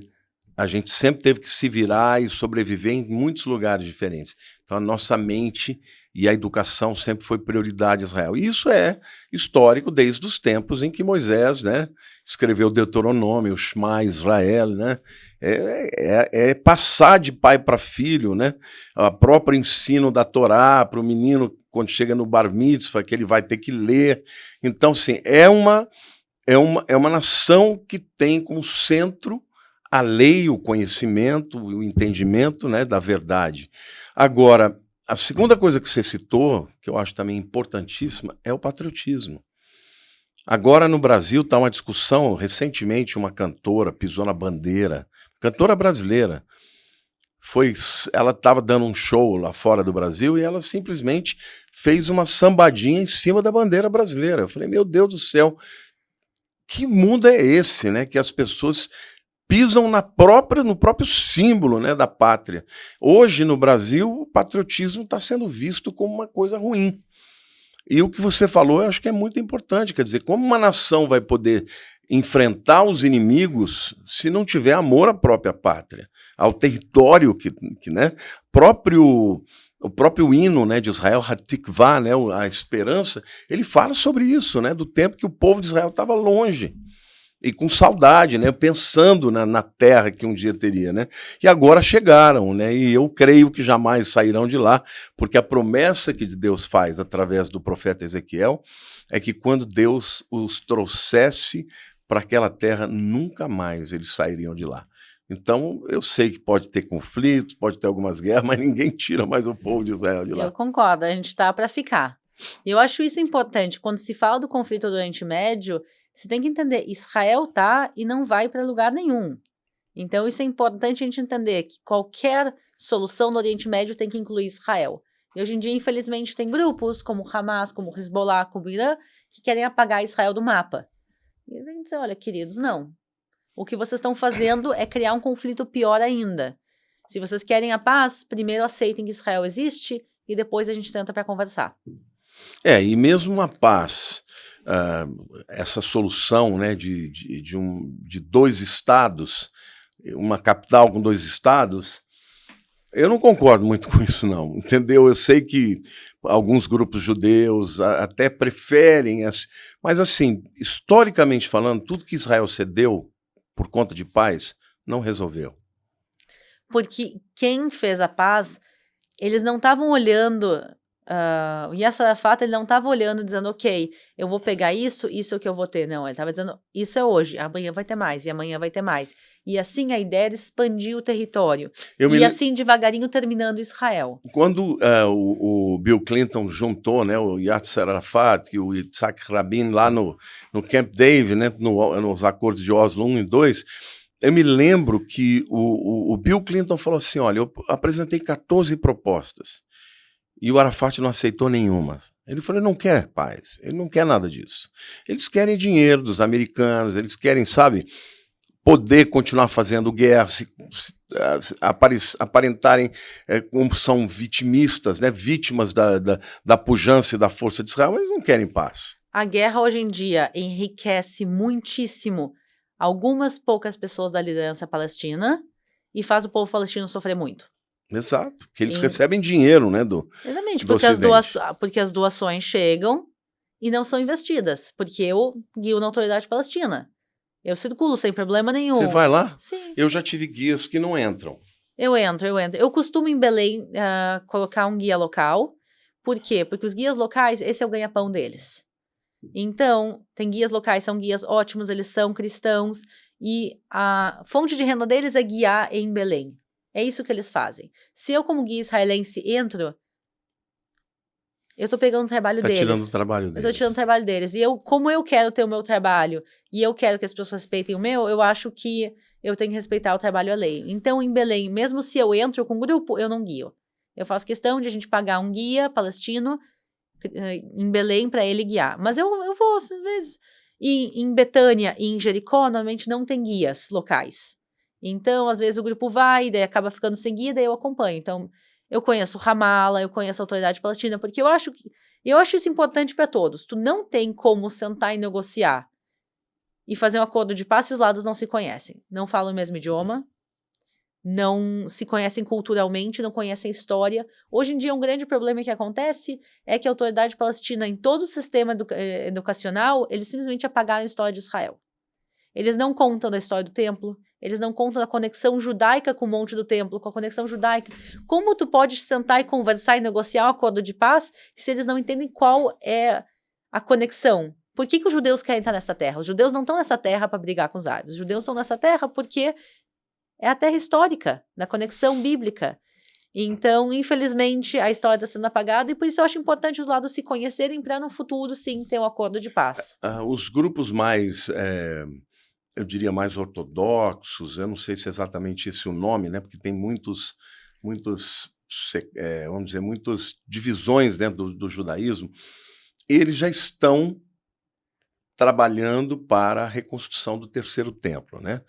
a gente sempre teve que se virar e sobreviver em muitos lugares diferentes. Então a nossa mente e a educação sempre foi prioridade em Israel. E isso é histórico desde os tempos em que Moisés, né, escreveu o Deuteronômio, o Shema Israel, né? É passar de pai para filho, né? O próprio ensino da Torá para o menino quando chega no Bar Mitzvah, que ele vai ter que ler. Então, assim, é uma nação que tem como centro a lei, o conhecimento, o entendimento, né, da verdade. Agora, a segunda coisa que você citou, que eu acho também importantíssima, é o patriotismo. Agora no Brasil está uma discussão, recentemente uma cantora pisou na bandeira, cantora brasileira, ela estava dando um show lá fora do Brasil e ela simplesmente fez uma sambadinha em cima da bandeira brasileira. Eu falei, meu Deus do céu, que mundo é esse, né? Que as pessoas pisam no próprio símbolo, né, da pátria. Hoje, no Brasil, o patriotismo está sendo visto como uma coisa ruim. E o que você falou, eu acho que é muito importante. Quer dizer, como uma nação vai poder enfrentar os inimigos se não tiver amor à própria pátria, ao território né, o próprio hino, né, de Israel, Hatikvah, né, a esperança, ele fala sobre isso, né, do tempo que o povo de Israel estava longe e com saudade, né, pensando na terra que um dia teria, né, e agora chegaram, né, e eu creio que jamais sairão de lá, porque a promessa que Deus faz através do profeta Ezequiel é que quando Deus os trouxesse para aquela terra, nunca mais eles sairiam de lá. Então, eu sei que pode ter conflitos, pode ter algumas guerras, mas ninguém tira mais o povo de Israel de lá. Eu concordo, a gente está para ficar. E eu acho isso importante, quando se fala do conflito do Oriente Médio, você tem que entender, Israel tá e não vai para lugar nenhum. Então isso é importante a gente entender, que qualquer solução no Oriente Médio tem que incluir Israel. E hoje em dia, infelizmente, tem grupos como Hamas, como Hezbollah, como Irã, que querem apagar Israel do mapa. E a gente diz, olha, queridos, não. O que vocês estão fazendo é criar um conflito pior ainda. Se vocês querem a paz, primeiro aceitem que Israel existe e depois a gente senta para conversar. E mesmo uma paz, essa solução, né, de dois estados, uma capital com dois estados, eu não concordo muito com isso, não, entendeu? Eu sei que alguns grupos judeus até preferem, mas assim, historicamente falando, tudo que Israel cedeu por conta de paz, não resolveu. Porque quem fez a paz, eles não estavam olhando... o Yasser Arafat, ele não estava olhando dizendo, ok, eu vou pegar isso é o que eu vou ter. Não, ele estava dizendo, isso é hoje, amanhã vai ter mais, e amanhã vai ter mais. E assim a ideia era expandir o território. Assim, devagarinho, terminando Israel. Quando o Bill Clinton juntou, né, o Yasser Arafat e o Yitzhak Rabin lá no Camp David, né, nos acordos de Oslo 1 e 2, eu me lembro que o Bill Clinton falou assim, olha, eu apresentei 14 propostas. E o Arafat não aceitou nenhuma. Ele falou, ele não quer paz, ele não quer nada disso. Eles querem dinheiro dos americanos, eles querem, sabe, poder continuar fazendo guerra, aparentarem como são vitimistas, né, vítimas da pujança e da força de Israel, mas eles não querem paz. A guerra hoje em dia enriquece muitíssimo algumas poucas pessoas da liderança palestina e faz o povo palestino sofrer muito. Exato, porque eles recebem dinheiro, né, exatamente, do porque as doações chegam e não são investidas, porque eu guio na autoridade palestina. Eu circulo sem problema nenhum. Você vai lá? Sim. Eu já tive guias que não entram. Eu entro. Eu costumo em Belém colocar um guia local. Por quê? Porque os guias locais, esse é o ganha-pão deles. Então, tem guias locais, são guias ótimos, eles são cristãos, e a fonte de renda deles é guiar em Belém. É isso que eles fazem. Se eu, como guia israelense, entro, eu tô pegando o trabalho deles. Tirando o trabalho deles. Eu tô tirando o trabalho deles. E como eu quero ter o meu trabalho, e eu quero que as pessoas respeitem o meu, eu acho que eu tenho que respeitar o trabalho alheio. Então, em Belém, mesmo se eu entro com grupo, eu não guio. Eu faço questão de a gente pagar um guia palestino em Belém para ele guiar. Mas eu vou, às vezes, em Betânia e em Jericó, normalmente não tem guias locais. Então, às vezes o grupo vai, daí acaba ficando sem guia, daí eu acompanho. Então, eu conheço Ramallah, eu conheço a autoridade palestina, porque eu acho isso importante para todos. Tu não tem como sentar e negociar e fazer um acordo de paz se os lados não se conhecem. Não falam o mesmo idioma, não se conhecem culturalmente, não conhecem história. Hoje em dia, um grande problema que acontece é que a autoridade palestina, em todo o sistema educacional, eles simplesmente apagaram a história de Israel. Eles não contam da história do templo, eles não contam da conexão judaica com o Monte do Templo, com a conexão judaica. Como tu pode sentar e conversar e negociar um acordo de paz se eles não entendem qual é a conexão? Por que os judeus querem estar nessa terra? Os judeus não estão nessa terra para brigar com os árabes. Os judeus estão nessa terra porque é a terra histórica, da conexão bíblica. Então, infelizmente, a história está sendo apagada e por isso eu acho importante os lados se conhecerem para no futuro, sim, ter um acordo de paz. Os grupos mais... eu diria mais ortodoxos, eu não sei se é exatamente esse o nome, né? Porque tem muitos vamos dizer, muitas divisões dentro do judaísmo, eles já estão trabalhando para a reconstrução do terceiro templo, né?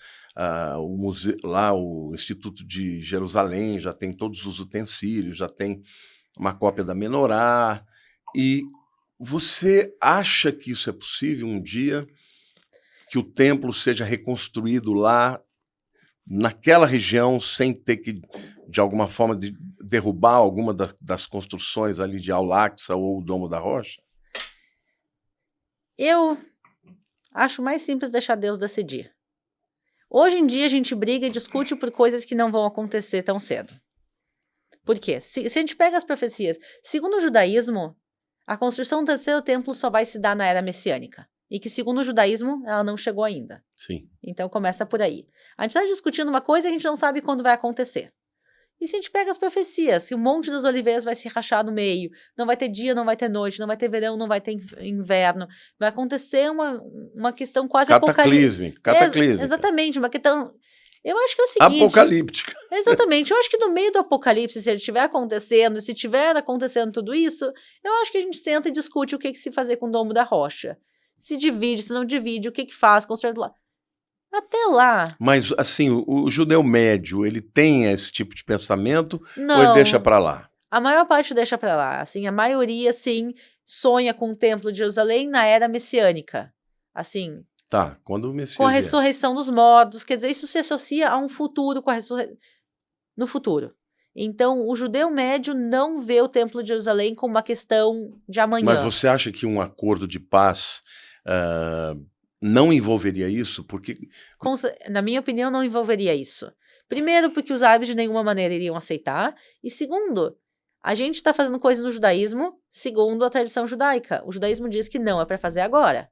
O museu, lá o Instituto de Jerusalém já tem todos os utensílios, já tem uma cópia da Menorá. E você acha que isso é possível um dia, que o templo seja reconstruído lá, naquela região, sem ter que, de alguma forma, derrubar alguma das construções ali de Al-Aqsa ou o Domo da Rocha? Eu acho mais simples deixar Deus decidir. Hoje em dia a gente briga e discute por coisas que não vão acontecer tão cedo. Por quê? Se a gente pega as profecias, segundo o judaísmo, a construção do terceiro templo só vai se dar na era messiânica. E que, segundo o judaísmo, ela não chegou ainda. Sim. Então começa por aí. A gente está discutindo uma coisa e a gente não sabe quando vai acontecer. E se a gente pega as profecias, se o Monte das Oliveiras vai se rachar no meio, não vai ter dia, não vai ter noite, não vai ter verão, não vai ter inverno, vai acontecer uma questão quase cataclísmica. Exatamente, uma questão... Eu acho que é o seguinte... Apocalíptica. Exatamente. Eu acho que no meio do apocalipse, se ele estiver acontecendo, se estiver acontecendo tudo isso, eu acho que a gente senta e discute o que se fazer com o Domo da Rocha. Se divide, se não divide, o que faz, constrói lá. Até lá. Mas, assim, o judeu médio, ele tem esse tipo de pensamento? Não, ou ele deixa para lá? A maior parte deixa para lá. Assim, a maioria, sim, sonha com o Templo de Jerusalém na era messiânica. Assim... Tá, quando o Messias com a ressurreição dos mortos. Quer dizer, isso se associa a um futuro, no futuro. Então, o judeu médio não vê o Templo de Jerusalém como uma questão de amanhã. Mas você acha que um acordo de paz... não envolveria isso? Porque... Na minha opinião, não envolveria isso. Primeiro, porque os árabes de nenhuma maneira iriam aceitar. E segundo, a gente está fazendo coisa no judaísmo segundo a tradição judaica. O judaísmo diz que não é para fazer agora.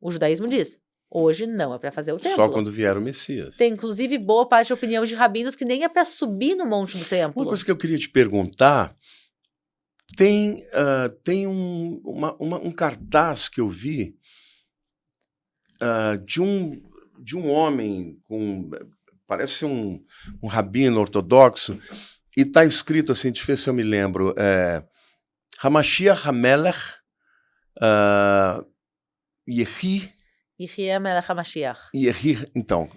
O judaísmo diz, hoje não é para fazer o templo. Só quando vier o Messias. Tem, inclusive, boa parte de opinião de rabinos que nem é para subir no monte do templo. Uma coisa que eu queria te perguntar... Tem um cartaz que eu vi de um homem com... Parece um rabino ortodoxo, e está escrito assim, deixa eu ver se eu me lembro, Hamashiach HaMelech Yehi... Yehi HaMelech HaMashiach. Yehi, então,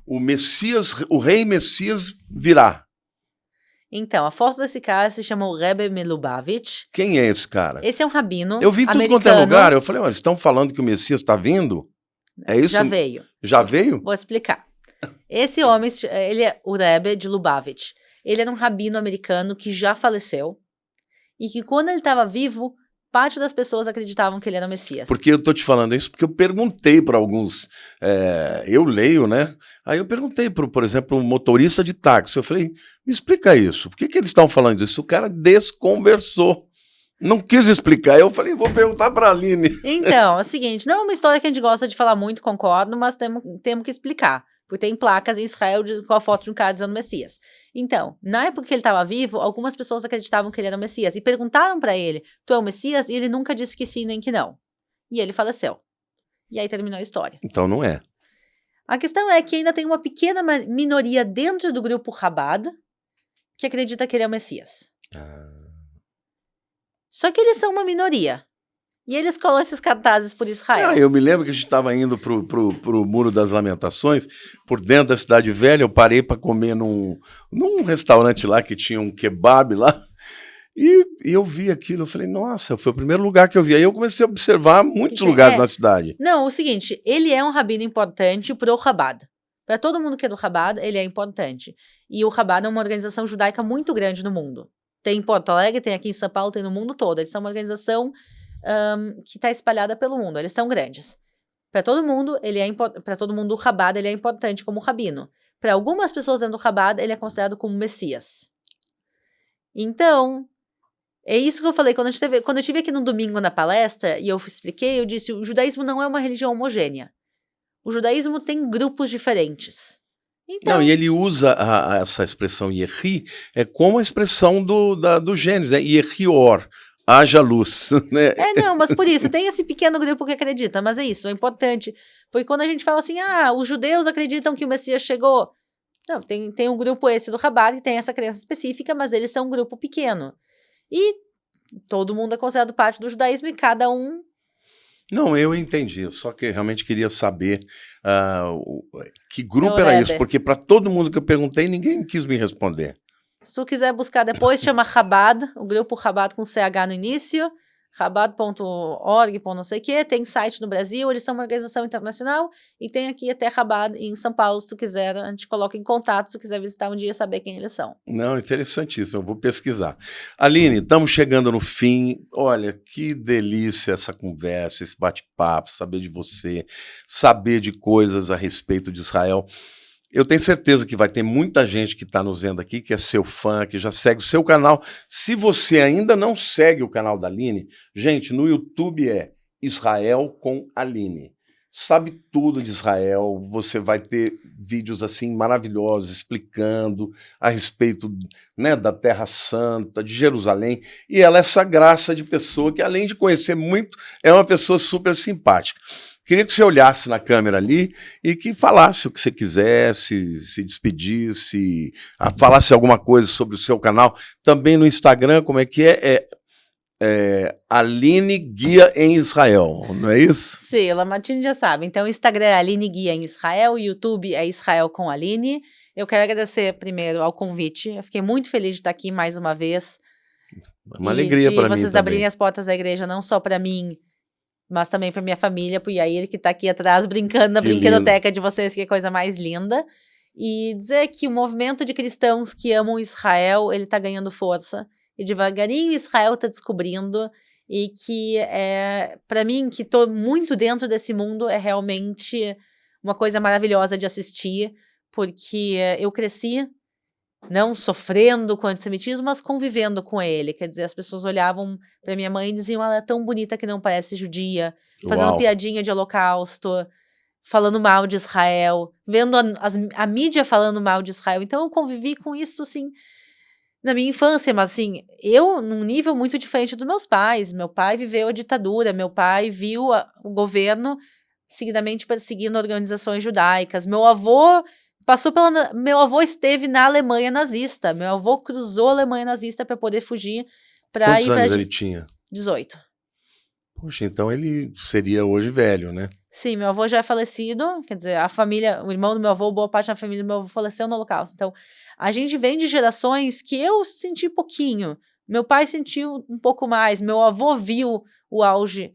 o Messias, o rei Messias virá. Então, a foto desse cara se chama Rebbe Melubavitch. Quem é esse cara? Esse é um rabino. Eu vi tudo americano. quanto é lugar. Eu falei, olha, eles estão falando que o Messias está vindo? É isso? Já veio. Já veio? Vou explicar. Esse homem, ele é o Rebbe de Lubavitch. Ele era um rabino americano que já faleceu e que, quando ele estava vivo, parte das pessoas acreditavam que ele era o Messias. Porque eu tô te falando isso porque eu perguntei para alguns, eu leio, né? Aí eu perguntei, por exemplo, um motorista de táxi. Eu falei, me explica isso. Por que eles estão falando isso? O cara desconversou. Não quis explicar. Eu falei, vou perguntar para a Aline. Então, é o seguinte, não é uma história que a gente gosta de falar muito, concordo, mas temos que explicar. Porque tem placas em Israel com a foto de um cara dizendo Messias. Então, na época que ele estava vivo, algumas pessoas acreditavam que ele era o Messias. E perguntaram para ele, tu é o Messias? E ele nunca disse que sim nem que não. E ele faleceu. E aí terminou a história. Então não é. A questão é que ainda tem uma pequena minoria dentro do grupo Chabad que acredita que ele é o Messias. Só que eles são uma minoria. E eles colam esses cartazes por Israel. Eu me lembro que a gente estava indo pro Muro das Lamentações, por dentro da Cidade Velha. Eu parei para comer num restaurante lá que tinha um kebab lá. E eu vi aquilo, eu falei, nossa, foi o primeiro lugar que eu vi. Aí eu comecei a observar muitos lugares na cidade. Não, o seguinte, ele é um rabino importante pro Chabad. Para todo mundo que é do Chabad, ele é importante. E o Chabad é uma organização judaica muito grande no mundo. Tem em Porto Alegre, tem aqui em São Paulo, tem no mundo todo. Eles são uma organização que está espalhada pelo mundo. Eles são grandes. Para todo mundo, para todo mundo do Chabad, ele é importante como rabino. Para algumas pessoas dentro do Chabad, ele é considerado como Messias. Então, é isso que eu falei. Quando eu estive aqui no domingo na palestra, e eu expliquei, eu disse, o judaísmo não é uma religião homogênea. O judaísmo tem grupos diferentes. Então, não, e ele usa essa expressão Yehi como a expressão do Gênesis, né? Yehi Or. Haja luz, né? Não, mas por isso, tem esse pequeno grupo que acredita, mas é isso, é importante, porque quando a gente fala assim, os judeus acreditam que o Messias chegou, Não, tem um grupo esse do Chabad que tem essa crença específica, mas eles são um grupo pequeno. E todo mundo é considerado parte do judaísmo e cada um... Não, eu entendi, eu só que realmente queria saber que grupo era isso, porque para todo mundo que eu perguntei, ninguém quis me responder. Se tu quiser buscar depois, chama Chabad, o grupo Chabad com CH no início, chabad.org, não sei o quê, tem site no Brasil, eles são uma organização internacional, e tem aqui até Chabad em São Paulo, se tu quiser, a gente coloca em contato, se tu quiser visitar um dia, saber quem eles são. Não, interessantíssimo, eu vou pesquisar. Aline, estamos chegando no fim, olha, que delícia essa conversa, esse bate-papo, saber de você, saber de coisas a respeito de Israel. Eu tenho certeza que vai ter muita gente que está nos vendo aqui, que é seu fã, que já segue o seu canal. Se você ainda não segue o canal da Aline, gente, no YouTube é Israel com Aline. Sabe tudo de Israel, você vai ter vídeos assim maravilhosos explicando a respeito, né, da Terra Santa, de Jerusalém. E ela é essa graça de pessoa que, além de conhecer muito, é uma pessoa super simpática. Queria que você olhasse na câmera ali e que falasse o que você quisesse, se despedisse, falasse alguma coisa sobre o seu canal. Também no Instagram, como é que é? Aline Guia em Israel, não é isso? Sim, a Lamartine já sabe. Então, o Instagram é Aline Guia em Israel, o YouTube é Israel com Aline. Eu quero agradecer primeiro ao convite. Eu fiquei muito feliz de estar aqui mais uma vez. Uma alegria para mim também. Vocês abrirem as portas da igreja, não só para mim, mas também para minha família, pro Yair, que está aqui atrás brincando na brinquedoteca de vocês, que é coisa mais linda. E dizer que o movimento de cristãos que amam Israel, ele está ganhando força. E devagarinho Israel está descobrindo. E que, para mim, que estou muito dentro desse mundo, é realmente uma coisa maravilhosa de assistir. Porque eu cresci não sofrendo com o antissemitismo, mas convivendo com ele. Quer dizer, as pessoas olhavam para minha mãe e diziam, ela é tão bonita que não parece judia, fazendo piadinha de holocausto, falando mal de Israel, vendo a mídia falando mal de Israel. Então eu convivi com isso, assim, na minha infância, mas assim, eu num nível muito diferente dos meus pais. Meu pai viveu a ditadura, meu pai viu o governo seguidamente perseguindo organizações judaicas. Meu avô esteve na Alemanha nazista. Meu avô cruzou a Alemanha nazista para poder fugir. Quantos anos ele tinha? 18. Poxa, então ele seria hoje velho, né? Sim, meu avô já é falecido. Quer dizer, a família, o irmão do meu avô, boa parte da família do meu avô faleceu no Holocausto. Então, a gente vem de gerações que eu senti pouquinho. Meu pai sentiu um pouco mais. Meu avô viu o auge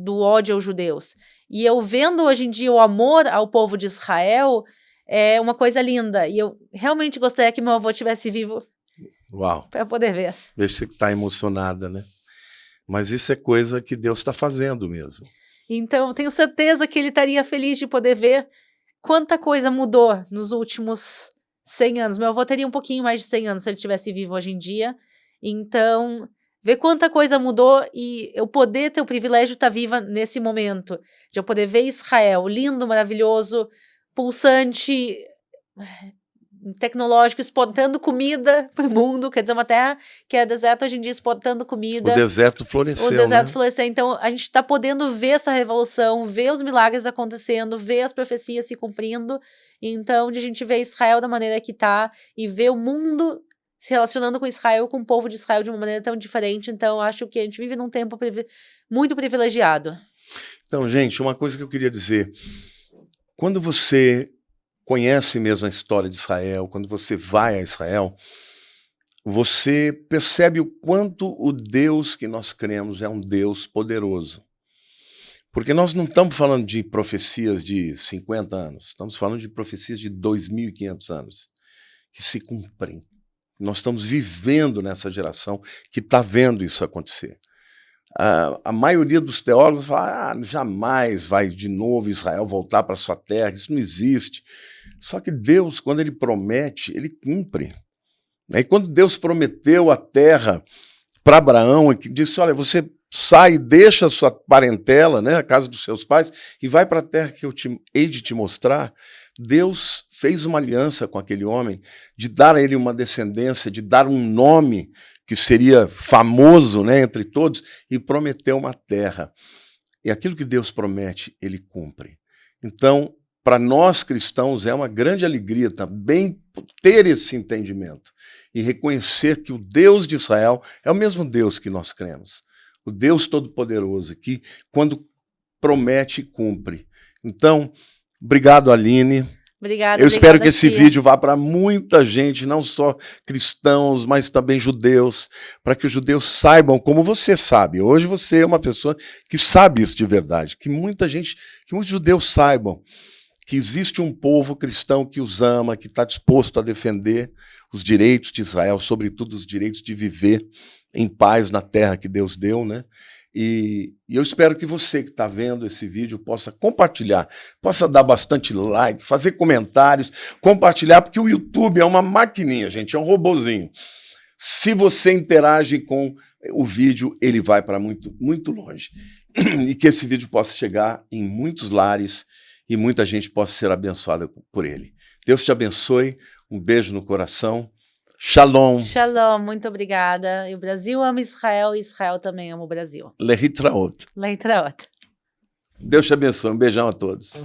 do ódio aos judeus. E eu vendo hoje em dia o amor ao povo de Israel, é uma coisa linda. E eu realmente gostaria que meu avô estivesse vivo. Uau! Para poder ver. Vejo que você está emocionada, né? Mas isso é coisa que Deus está fazendo mesmo. Então, eu tenho certeza que ele estaria feliz de poder ver quanta coisa mudou nos últimos 100 anos. Meu avô teria um pouquinho mais de 100 anos se ele estivesse vivo hoje em dia. Então, ver quanta coisa mudou e eu poder ter o privilégio de estar viva nesse momento. De eu poder ver Israel, lindo, maravilhoso, pulsante, tecnológico, exportando comida para o mundo. Quer dizer, uma terra que é deserto hoje em dia exportando comida. O deserto floresceu, O deserto né? floresceu. Então, a gente está podendo ver essa revolução, ver os milagres acontecendo, ver as profecias se cumprindo. Então, de a gente ver Israel da maneira que está e ver o mundo se relacionando com Israel, com o povo de Israel de uma maneira tão diferente. Então, acho que a gente vive num tempo muito privilegiado. Então, gente, uma coisa que eu queria dizer. Quando você conhece mesmo a história de Israel, quando você vai a Israel, você percebe o quanto o Deus que nós cremos é um Deus poderoso. Porque nós não estamos falando de profecias de 50 anos, estamos falando de profecias de 2.500 anos, que se cumprem. Nós estamos vivendo nessa geração que está vendo isso acontecer. A maioria dos teólogos fala, jamais vai de novo Israel voltar para sua terra, isso não existe. Só que Deus, quando ele promete, ele cumpre. E quando Deus prometeu a terra para Abraão, e disse, olha, você sai, deixa a sua parentela, né, a casa dos seus pais, e vai para a terra que eu hei de te mostrar, Deus fez uma aliança com aquele homem, de dar a ele uma descendência, de dar um nome que seria famoso, né, entre todos, e prometeu uma terra. E aquilo que Deus promete, ele cumpre. Então, para nós cristãos é uma grande alegria também ter esse entendimento e reconhecer que o Deus de Israel é o mesmo Deus que nós cremos. O Deus Todo-Poderoso, que quando promete, cumpre. Então, obrigado, Aline. Obrigada, eu espero que esse vídeo vá para muita gente, não só cristãos, mas também judeus, para que os judeus saibam, como você sabe. Hoje você é uma pessoa que sabe isso de verdade, que muitos judeus saibam que existe um povo cristão que os ama, que está disposto a defender os direitos de Israel, sobretudo os direitos de viver em paz na terra que Deus deu, né? E eu espero que você que está vendo esse vídeo possa compartilhar, possa dar bastante like, fazer comentários, compartilhar, porque o YouTube é uma maquininha, gente, é um robozinho. Se você interage com o vídeo, ele vai para muito, muito longe. E que esse vídeo possa chegar em muitos lares e muita gente possa ser abençoada por ele. Deus te abençoe, um beijo no coração. Shalom. Shalom, muito obrigada. E o Brasil ama Israel e Israel também ama o Brasil. Lehitraot. Lehitraot. Deus te abençoe. Um beijão a todos.